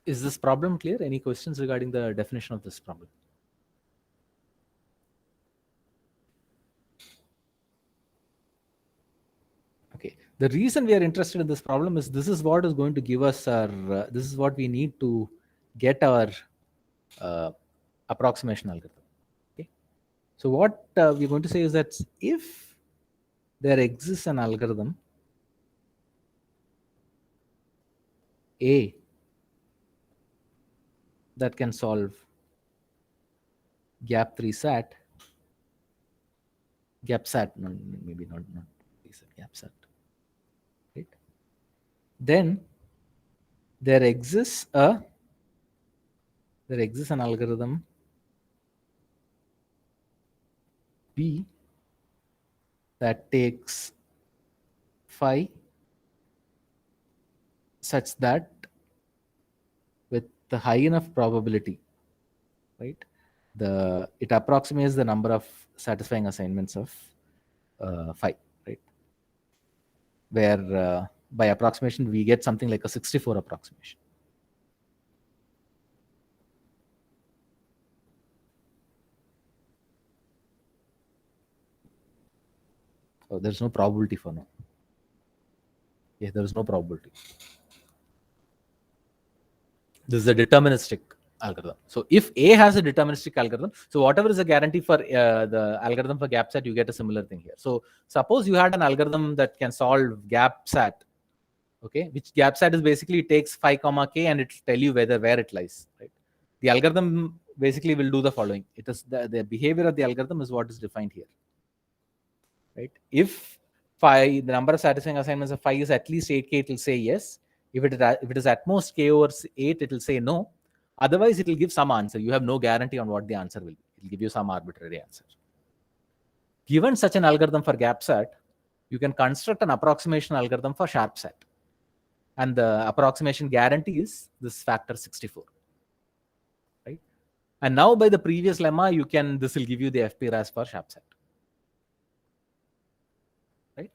Is this problem clear? Any questions regarding the definition of this problem? Okay. The reason we are interested in this problem is this is what is going to give us our, this is what we need to get our approximation algorithm. Okay. So what we're going to say is that if there exists an algorithm A that can solve gap3 SAT, gap SAT, no, maybe not gap SAT, right? Then there exists an algorithm B that takes phi such that with the high enough probability, right, it approximates the number of satisfying assignments of phi, right, where by approximation we get something like a 64 approximation. So there's no probability for now. Yeah, there is no probability. This is a deterministic algorithm. So if A has a deterministic algorithm, so whatever is a guarantee for the algorithm for gap SAT, you get a similar thing here. So suppose you had an algorithm that can solve gap SAT, okay, which gap SAT is basically takes phi comma k and it will tell you where it lies. Right? The algorithm basically will do the following. It is the behavior of the algorithm is what is defined here. Right? If phi, the number of satisfying assignments of phi is at least 8k, it will say yes. If it is at most k over 8, it will say no. Otherwise, it will give some answer. You have no guarantee on what the answer will be. It will give you some arbitrary answer. Given such an algorithm for gap SAT, you can construct an approximation algorithm for sharp SAT. And the approximation guarantee is this factor 64. Right? And now by the previous lemma, this will give you the FP RAS for sharp SAT. Right?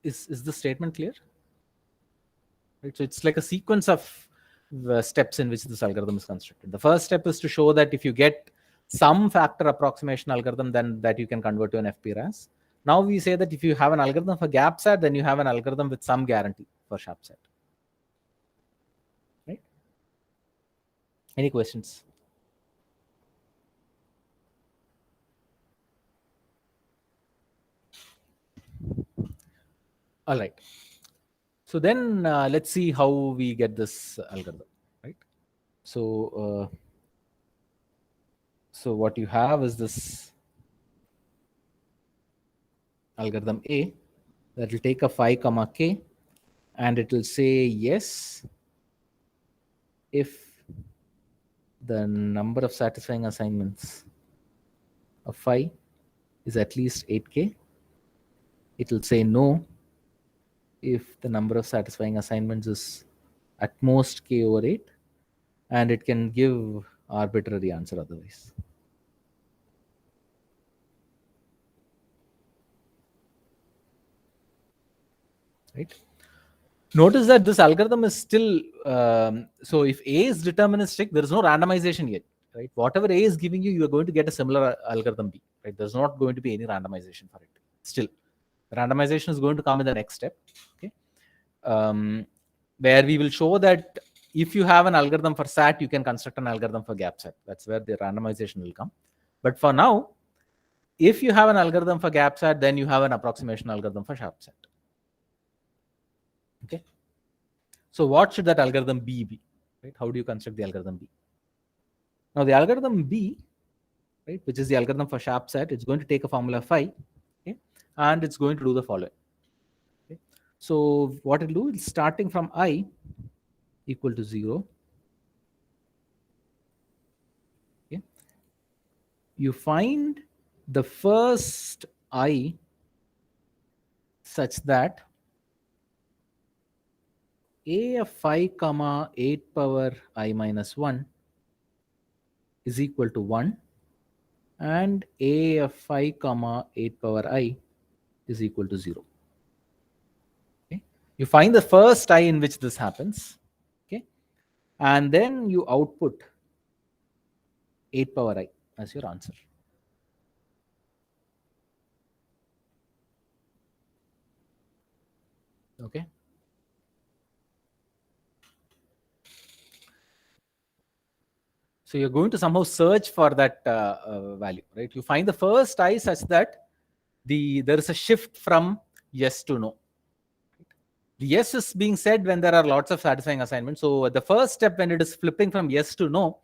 Is the statement clear? Right? So it's like a sequence of steps in which this algorithm is constructed. The first step is to show that if you get some factor approximation algorithm, then that you can convert to an FP-RAS. Now we say that if you have an algorithm for GAPSAT, then you have an algorithm with some guarantee for SharpSat. Right? Any questions? All right. So then let's see how we get this algorithm, right? So what you have is this algorithm A that will take a phi comma k, and it will say yes if the number of satisfying assignments of phi is at least 8k. It will say no if the number of satisfying assignments is at most k over 8, and it can give arbitrary answer otherwise. Right? Notice that this algorithm is still, so if A is deterministic, there is no randomization yet, right? Whatever A is giving you, you are going to get a similar algorithm B, right? There's not going to be any randomization for it. Still, randomization is going to come in the next step, okay? Where we will show that if you have an algorithm for SAT, you can construct an algorithm for GAPSAT. That's where the randomization will come. But for now, if you have an algorithm for GAPSAT, then you have an approximation algorithm for SharpSat. Okay. So what should that algorithm B be? Right? How do you construct the algorithm B? Now the algorithm B, right, which is the algorithm for SharpSat, it's going to take a formula phi, okay, and it's going to do the following. Okay. So what it'll do is starting from I equal to 0. Okay. You find the first I such that A of phi comma 8 power I minus 1 is equal to 1, and A of phi comma 8 power I is equal to 0. Okay. You find the first I in which this happens, okay, and then you output 8 power I as your answer. Okay. So you're going to somehow search for that value, right? You find the first I such that there is a shift from yes to no. The yes is being said when there are lots of satisfying assignments. So the first step when it is flipping from yes to no,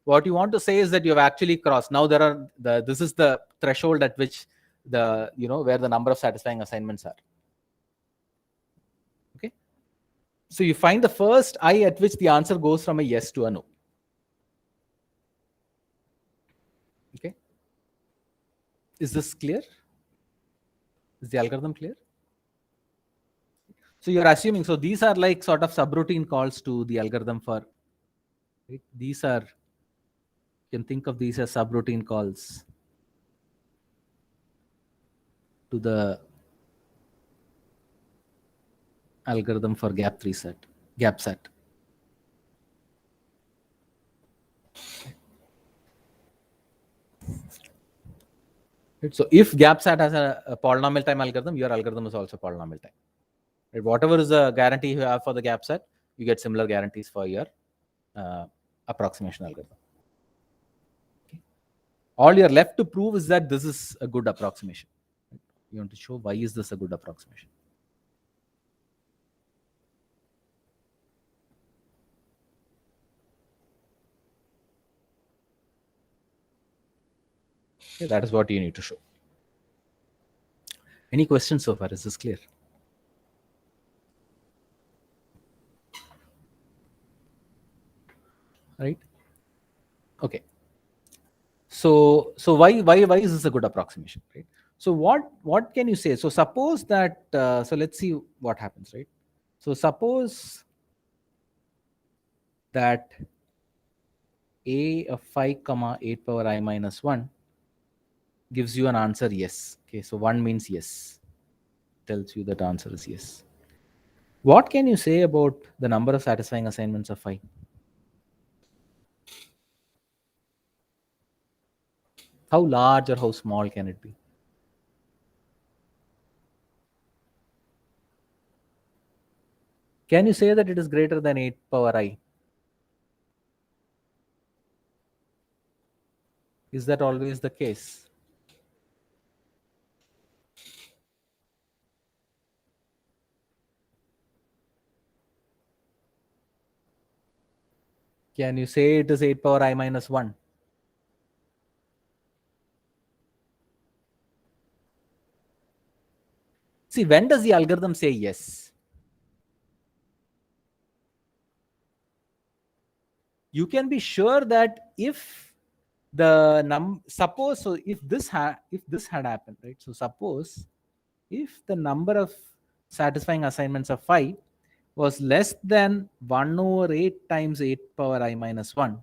what you want to say is that you have actually crossed. Now there are this is the threshold at which where the number of satisfying assignments are. Okay. So you find the first I at which the answer goes from a yes to a no. Okay. Is this clear? Is the algorithm clear? So you're assuming, so these are like sort of subroutine calls to the algorithm for, right? These are, you can think of these as subroutine calls to the algorithm for GAPSAT. Right? So if GAPSAT has a polynomial time algorithm, your algorithm is also polynomial time. Right? Whatever is the guarantee you have for the GAPSAT, you get similar guarantees for your approximation algorithm. Okay. All you're left to prove is that this is a good approximation. Right? You want to show why is this a good approximation. Okay, that is what you need to show. Any questions so far? Is this clear? Right. Okay. So why is this a good approximation, right? So what can you say? So suppose that so let's see what happens, right? So suppose that A of phi comma 8 power I minus 1 gives you an answer yes. Okay, so 1 means yes. tells you that answer is yes. What can you say about the number of satisfying assignments of phi? How large or how small can it be? Can you say that it is greater than 8 power I? Is that always the case? Can you say it is 8 power I minus 1? See, when does the algorithm say yes? You can be sure that if the suppose, so if this had happened, right? So suppose if the number of satisfying assignments of phi was less than 1 over 8 times 8 power I minus 1,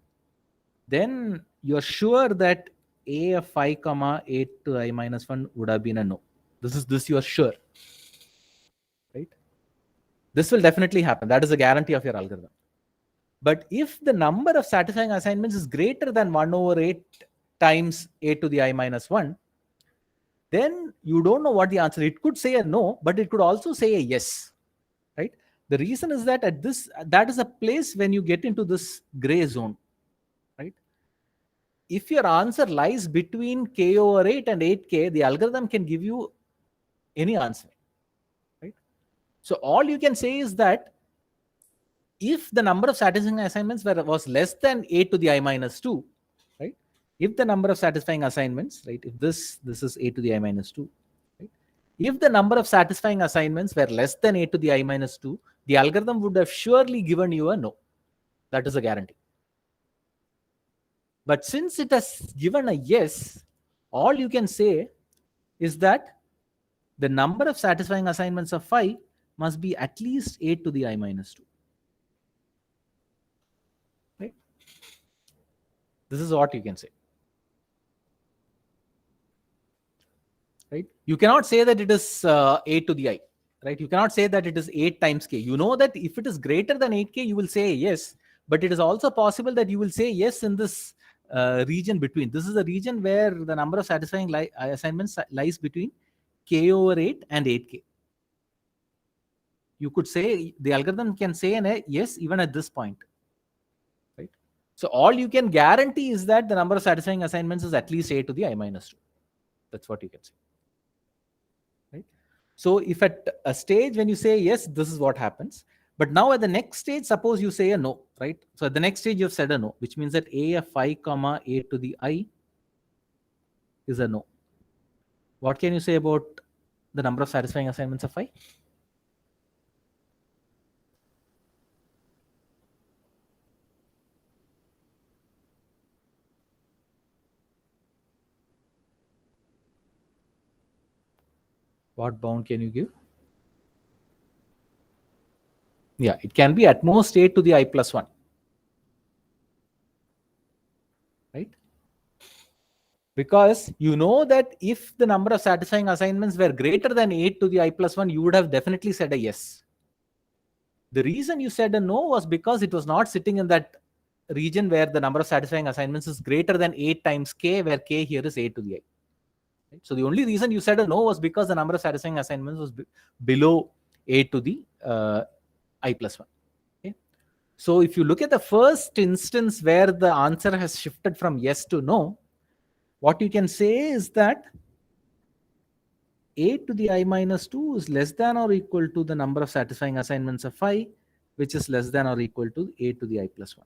then you're sure that a of phi comma 8 to I minus 1 would have been a no. This you are sure, right? This will definitely happen. That is a guarantee of your algorithm. But if the number of satisfying assignments is greater than 1 over 8 times a to the I minus 1, then you don't know what the answer is. It could say a no, but it could also say a yes, right? The reason is that that is a place when you get into this gray zone, right? If your answer lies between k over 8 and 8k, the algorithm can give you any answer, right? So all you can say is that if the number of satisfying assignments was less than 8 to the I minus 2, right? If the number of satisfying assignments, right? If this is 8 to the I minus 2, right? If the number of satisfying assignments were less than 8 to the I minus 2, the algorithm would have surely given you a no. That is a guarantee. But since it has given a yes, all you can say is that the number of satisfying assignments of phi must be at least 8 to the I minus 2. Right? This is what you can say. Right? You cannot say that it is 8 to the I. Right? You cannot say that it is 8 times k. You know that if it is greater than 8k, you will say yes. But it is also possible that you will say yes in this region between. This is the region where the number of satisfying assignments lies between k over 8 and 8k. You could say, the algorithm can say an yes even at this point. Right? So all you can guarantee is that the number of satisfying assignments is at least 8 to the I minus 2. That's what you can say. Right? So if at a stage when you say yes, this is what happens. But now at the next stage, suppose you say a no, right? So at the next stage, you've said a no, which means that a of phi comma 8 to the I is a no. What can you say about the number of satisfying assignments of phi? What bound can you give? Yeah, it can be at most 8 to the I plus 1. Right? Because you know that if the number of satisfying assignments were greater than 8 to the I plus 1, you would have definitely said a yes. The reason you said a no was because it was not sitting in that region where the number of satisfying assignments is greater than 8 times k, where k here is 8 to the I. Right? So the only reason you said a no was because the number of satisfying assignments was below 8 to the I plus 1. Okay? So if you look at the first instance where the answer has shifted from yes to no, what you can say is that 8 to the I minus 2 is less than or equal to the number of satisfying assignments of phi, which is less than or equal to 8 to the I plus 1.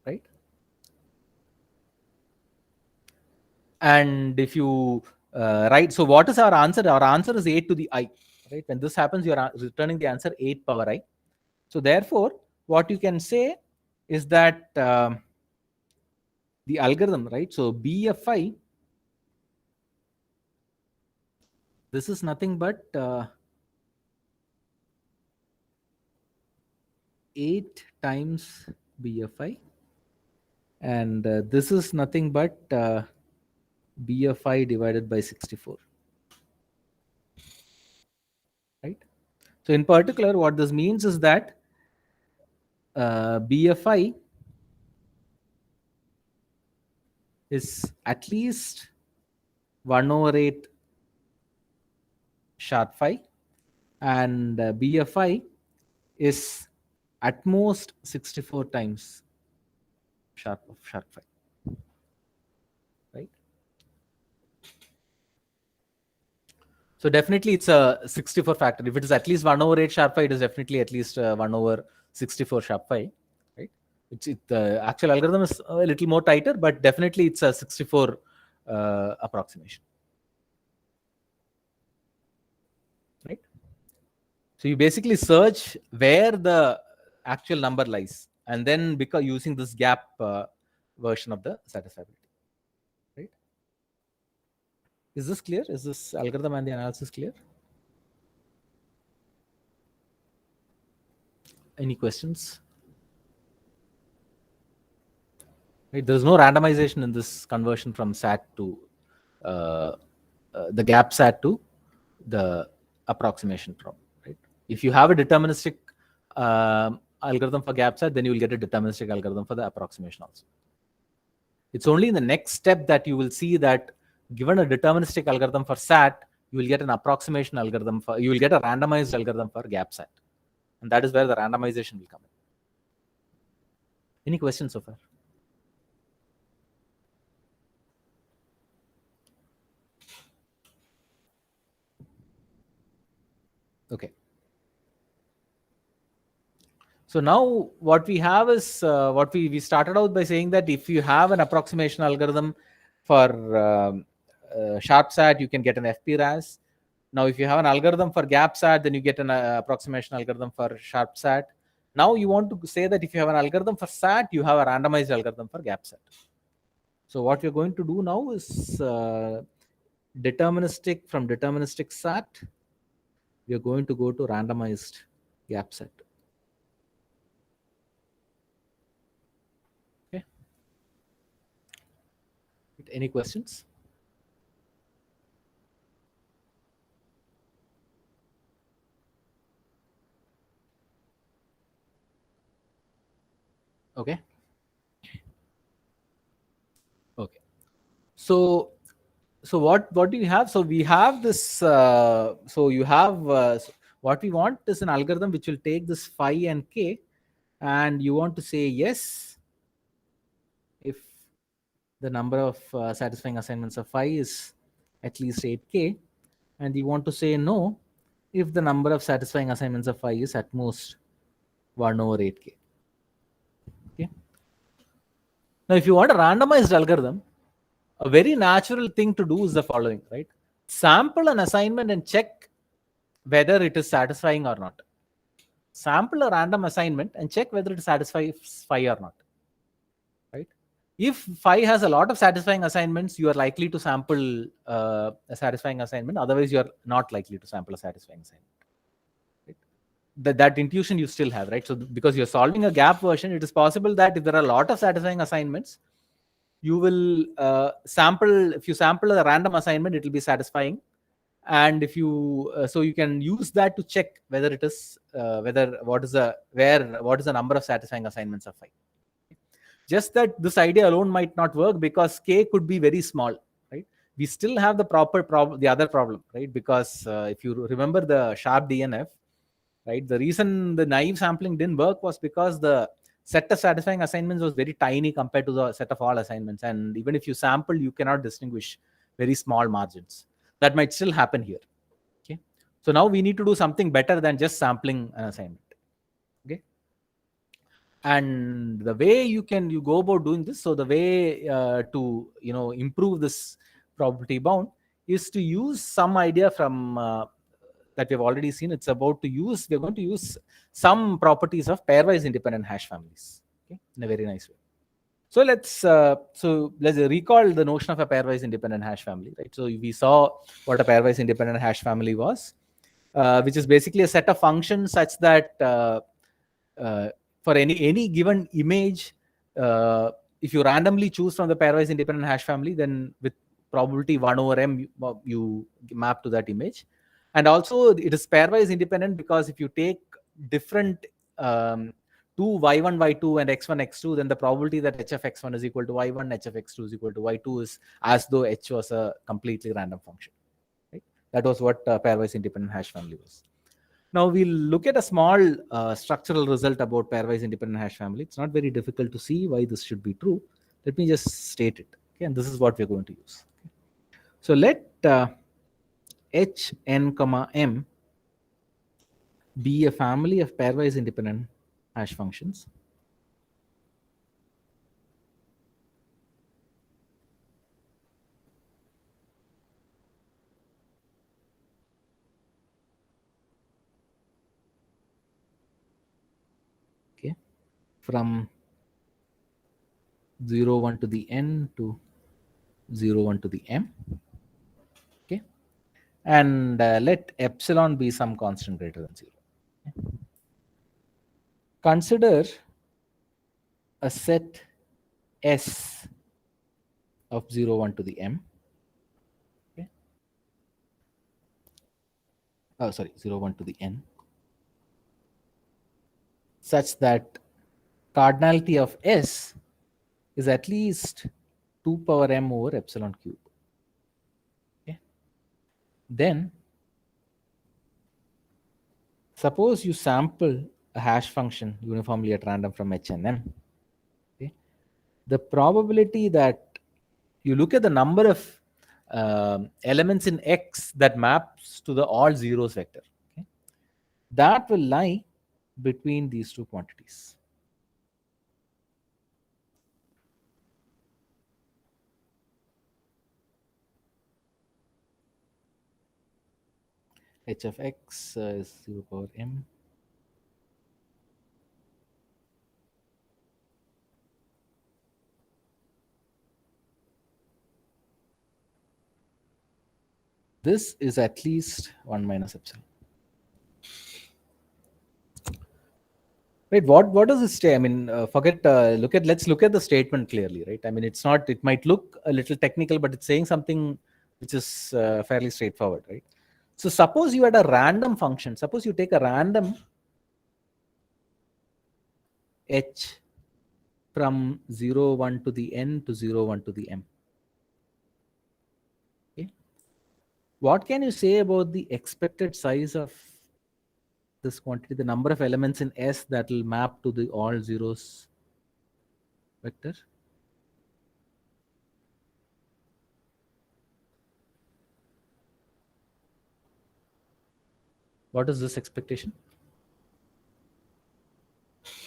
Right? And if you write, so what is our answer? Our answer is 8 to the I. Right? When this happens, you are returning the answer 8 power I. So therefore, what you can say is that the algorithm, right? So B of phi, this is nothing but 8 times B of phi, and this is nothing but B of phi divided by 64. So in particular, what this means is that BFI is at least 1/8 sharp phi, and BFI is at most 64 times sharp phi, right? So definitely it's a 64 factor. If it is at least 1/8 sharp phi, it is definitely at least 1/64 sharp phi, right? The actual algorithm is a little more tighter, but definitely it's a 64 approximation, right? So you basically search where the actual number lies, and then because using this gap version of the satisfiability, right? Is this clear? Is this algorithm and the analysis clear? Any questions? Right, there's no randomization in this conversion from SAT to the gap SAT to the approximation problem, right? If you have a deterministic algorithm for gap SAT, then you will get a deterministic algorithm for the approximation also. It's only in the next step that you will see that given a deterministic algorithm for SAT, you will get an approximation algorithm for, you will get a randomized algorithm for gap SAT. And that is where the randomization will come in. Any questions so far? Okay. So now what we have is what we started out by saying that if you have an approximation algorithm for sharp SAT, you can get an FP-RAS. Now, if you have an algorithm for gap SAT, then you get an approximation algorithm for sharp SAT. Now you want to say that if you have an algorithm for SAT, you have a randomized algorithm for gap SAT. So what we're going to do now is deterministic from deterministic SAT, we are going to go to randomized gap SAT. Okay. Any questions? Okay. Okay. So what do you have? So we have this. So you have what we want is an algorithm which will take this phi and k, and you want to say yes if the number of satisfying assignments of phi is at least 8k, and you want to say no if the number of satisfying assignments of phi is at most 1/8k. Okay. Now, if you want a randomized algorithm, a very natural thing to do is the following, right? Sample an assignment and check whether it is satisfying or not. Sample a random assignment and check whether it satisfies phi or not, right? If phi has a lot of satisfying assignments, you are likely to sample a satisfying assignment. Otherwise, you are not likely to sample a satisfying assignment. Right? That intuition you still have, right? So because you're solving a gap version, it is possible that if there are a lot of satisfying assignments, you will sample, if you sample a random assignment, it will be satisfying. And if you so you can use that to check whether it is what is the number of satisfying assignments of phi. Just that this idea alone might not work because k could be very small, right? We still have the the other problem, right? Because if you remember the sharp DNF, right, the reason the naive sampling didn't work was because the set of satisfying assignments was very tiny compared to the set of all assignments, and even if you sample, you cannot distinguish very small margins. That might still happen here. Okay, so now we need to do something better than just sampling an assignment. Okay, and the way you go about doing this, so the way to improve this probability bound is to use some idea from that we've already seen. It's about to use, we're going to use some properties of pairwise independent hash families, okay, in a very nice way. So let's recall the notion of a pairwise independent hash family, right? So we saw what a pairwise independent hash family was, which is basically a set of functions such that for any given image, if you randomly choose from the pairwise independent hash family, then with probability 1/m, you map to that image. And also it is pairwise independent because if you take different two y1, y2 and x1, x2, then the probability that h of x1 is equal to y1, h of x2 is equal to y2 is as though h was a completely random function. Right? That was what pairwise independent hash family was. Now we'll look at a small structural result about pairwise independent hash family. It's not very difficult to see why this should be true. Let me just state it. Okay, and this is what we're going to use. Okay. So let h n comma m be a family of pairwise independent hash functions. Okay, from 0, 1 to the n to 0, 1 to the m. Okay, and let epsilon be some constant greater than 0. Okay. Consider a set S of 0, 1 to the m. Okay. Oh, sorry, 0, 1 to the n, such that cardinality of S is at least 2 power m over epsilon cube. Okay. Then suppose you sample a hash function uniformly at random from h and m. Okay. The probability that you look at the number of elements in X that maps to the all zeros vector, okay, that will lie between these two quantities. H of X is 0 power m. This is at least 1 minus epsilon. Right? What does it say? I mean, let's look at the statement clearly, right? I mean, it's not. It might look a little technical, but it's saying something which is fairly straightforward, right? So suppose you had a random function. Suppose you take a random h from 0, 1 to the n to 0, 1 to the m. Okay. What can you say about the expected size of this quantity, the number of elements in S that will map to the all zeros vector? What is this expectation?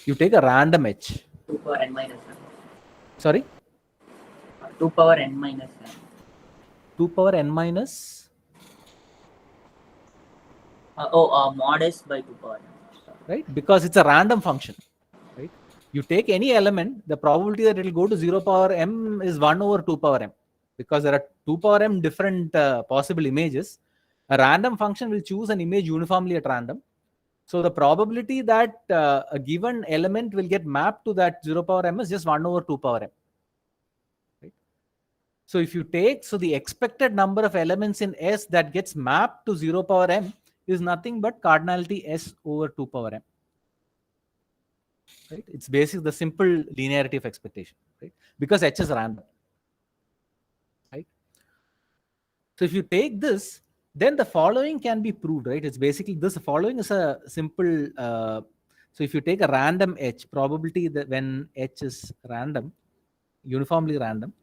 You take a random h. 2 power n minus n. Sorry? 2 power n minus n. 2 power n minus? Mod s by 2 power n. Right? Because it's a random function. Right? You take any element, the probability that it will go to 0 power m is 1 over 2 power m. Because there are 2 power m different possible images. A random function will choose an image uniformly at random. So the probability that a given element will get mapped to that 0 power m is just 1 over 2 power m. Right? So if you take, so the expected number of elements in S that gets mapped to 0 power m is nothing but cardinality S over 2 power m. Right? It's basically the simple linearity of expectation, right? Because H is random. Right? So if you take this, then the following can be proved, right? It's basically this following is a simple, so if you take a random H, probability that when H is random, uniformly random,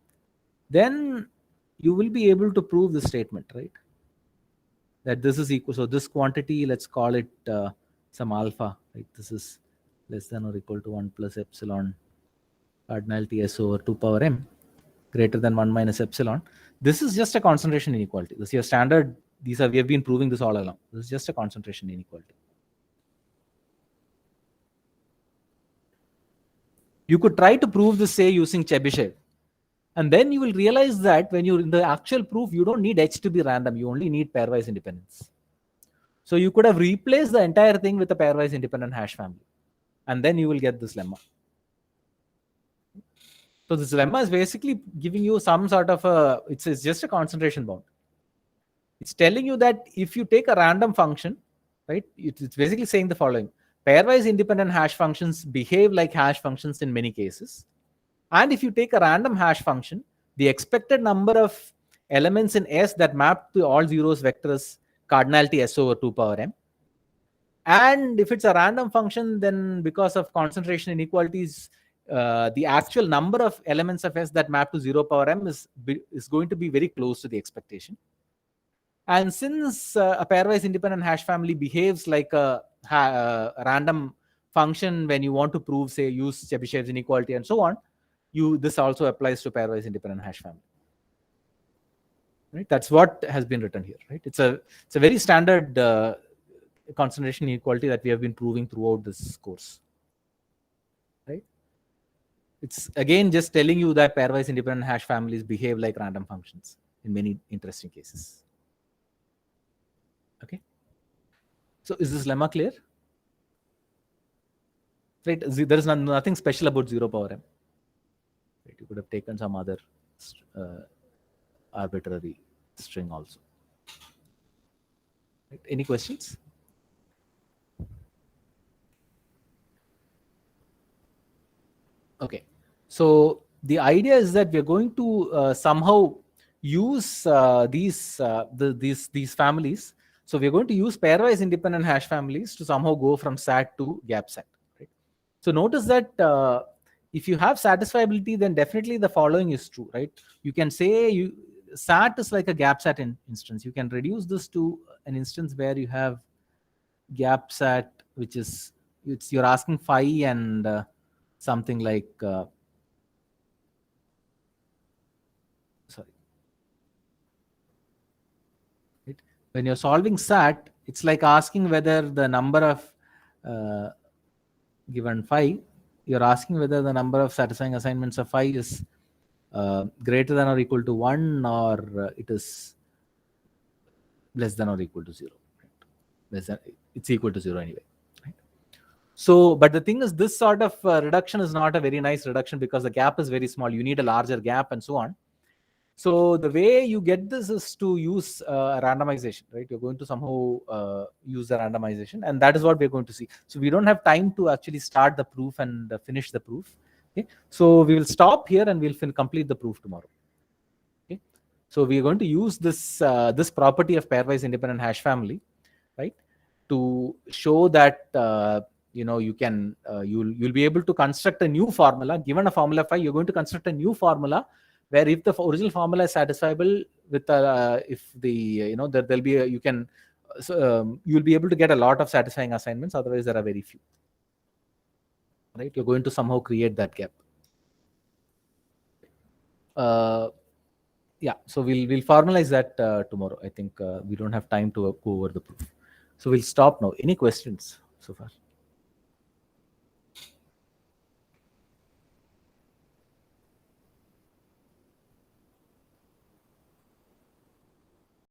then you will be able to prove this statement, right? That this is equal, so this quantity, let's call it some alpha, right? This is less than or equal to 1 plus epsilon cardinality S over 2 power m greater than 1 minus epsilon. This is just a concentration inequality. This is your standard. We have been proving this all along. This is just a concentration inequality. You could try to prove this, say, using Chebyshev. And then you will realize that when you're in the actual proof, you don't need H to be random. You only need pairwise independence. So you could have replaced the entire thing with a pairwise independent hash family. And then you will get this lemma. So this lemma is basically giving you some sort of it's just a concentration bound. It's telling you that if you take a random function, right, it's basically saying the following: pairwise independent hash functions behave like hash functions in many cases. And if you take a random hash function, the expected number of elements in S that map to all zeros vectors cardinality S over 2 power m. And if it's a random function, then because of concentration inequalities, the actual number of elements of S that map to 0 power m is going to be very close to the expectation. And since a pairwise independent hash family behaves like a random function when you want to prove, say, use Chebyshev's inequality and so on, this also applies to pairwise independent hash family. Right? That's what has been written here. Right? It's a very standard concentration inequality that we have been proving throughout this course. Right? It's again just telling you that pairwise independent hash families behave like random functions in many interesting cases. Okay. So is this lemma clear? Right. There is nothing special about 0 power m. Right. You could have taken some other arbitrary string also. Right. Any questions? Okay. So the idea is that we're going to somehow use these families. So we're going to use pairwise independent hash families to somehow go from SAT to gap SAT. Right? So notice that if you have satisfiability, then definitely the following is true, right? You can say SAT is like a gap SAT instance. You can reduce this to an instance where you have gap SAT, which is you're asking phi and something like when you're solving SAT, it's like asking whether the number of given phi, you're asking whether the number of satisfying assignments of phi is greater than or equal to 1 or it is less than or equal to 0. Right? It's equal to 0 anyway. Right? So, but the thing is, this sort of reduction is not a very nice reduction because the gap is very small. You need a larger gap and so on. So the way you get this is to use randomization, right? You're going to somehow use the randomization, and that is what we're going to see. So we don't have time to actually start the proof and finish the proof. Okay, so we will stop here and we'll complete the proof tomorrow. Okay, so we are going to use this this property of pairwise independent hash family, right, to show that you can you'll be able to construct a new formula. Given a formula phi, you're going to construct a new formula where if the original formula is satisfiable with if the there'll be you'll be able to get a lot of satisfying assignments. Otherwise, there are very few. Right? You're going to somehow create that gap. Yeah. So we'll formalize that tomorrow. I think we don't have time to go over the proof. So we'll stop now. Any questions so far?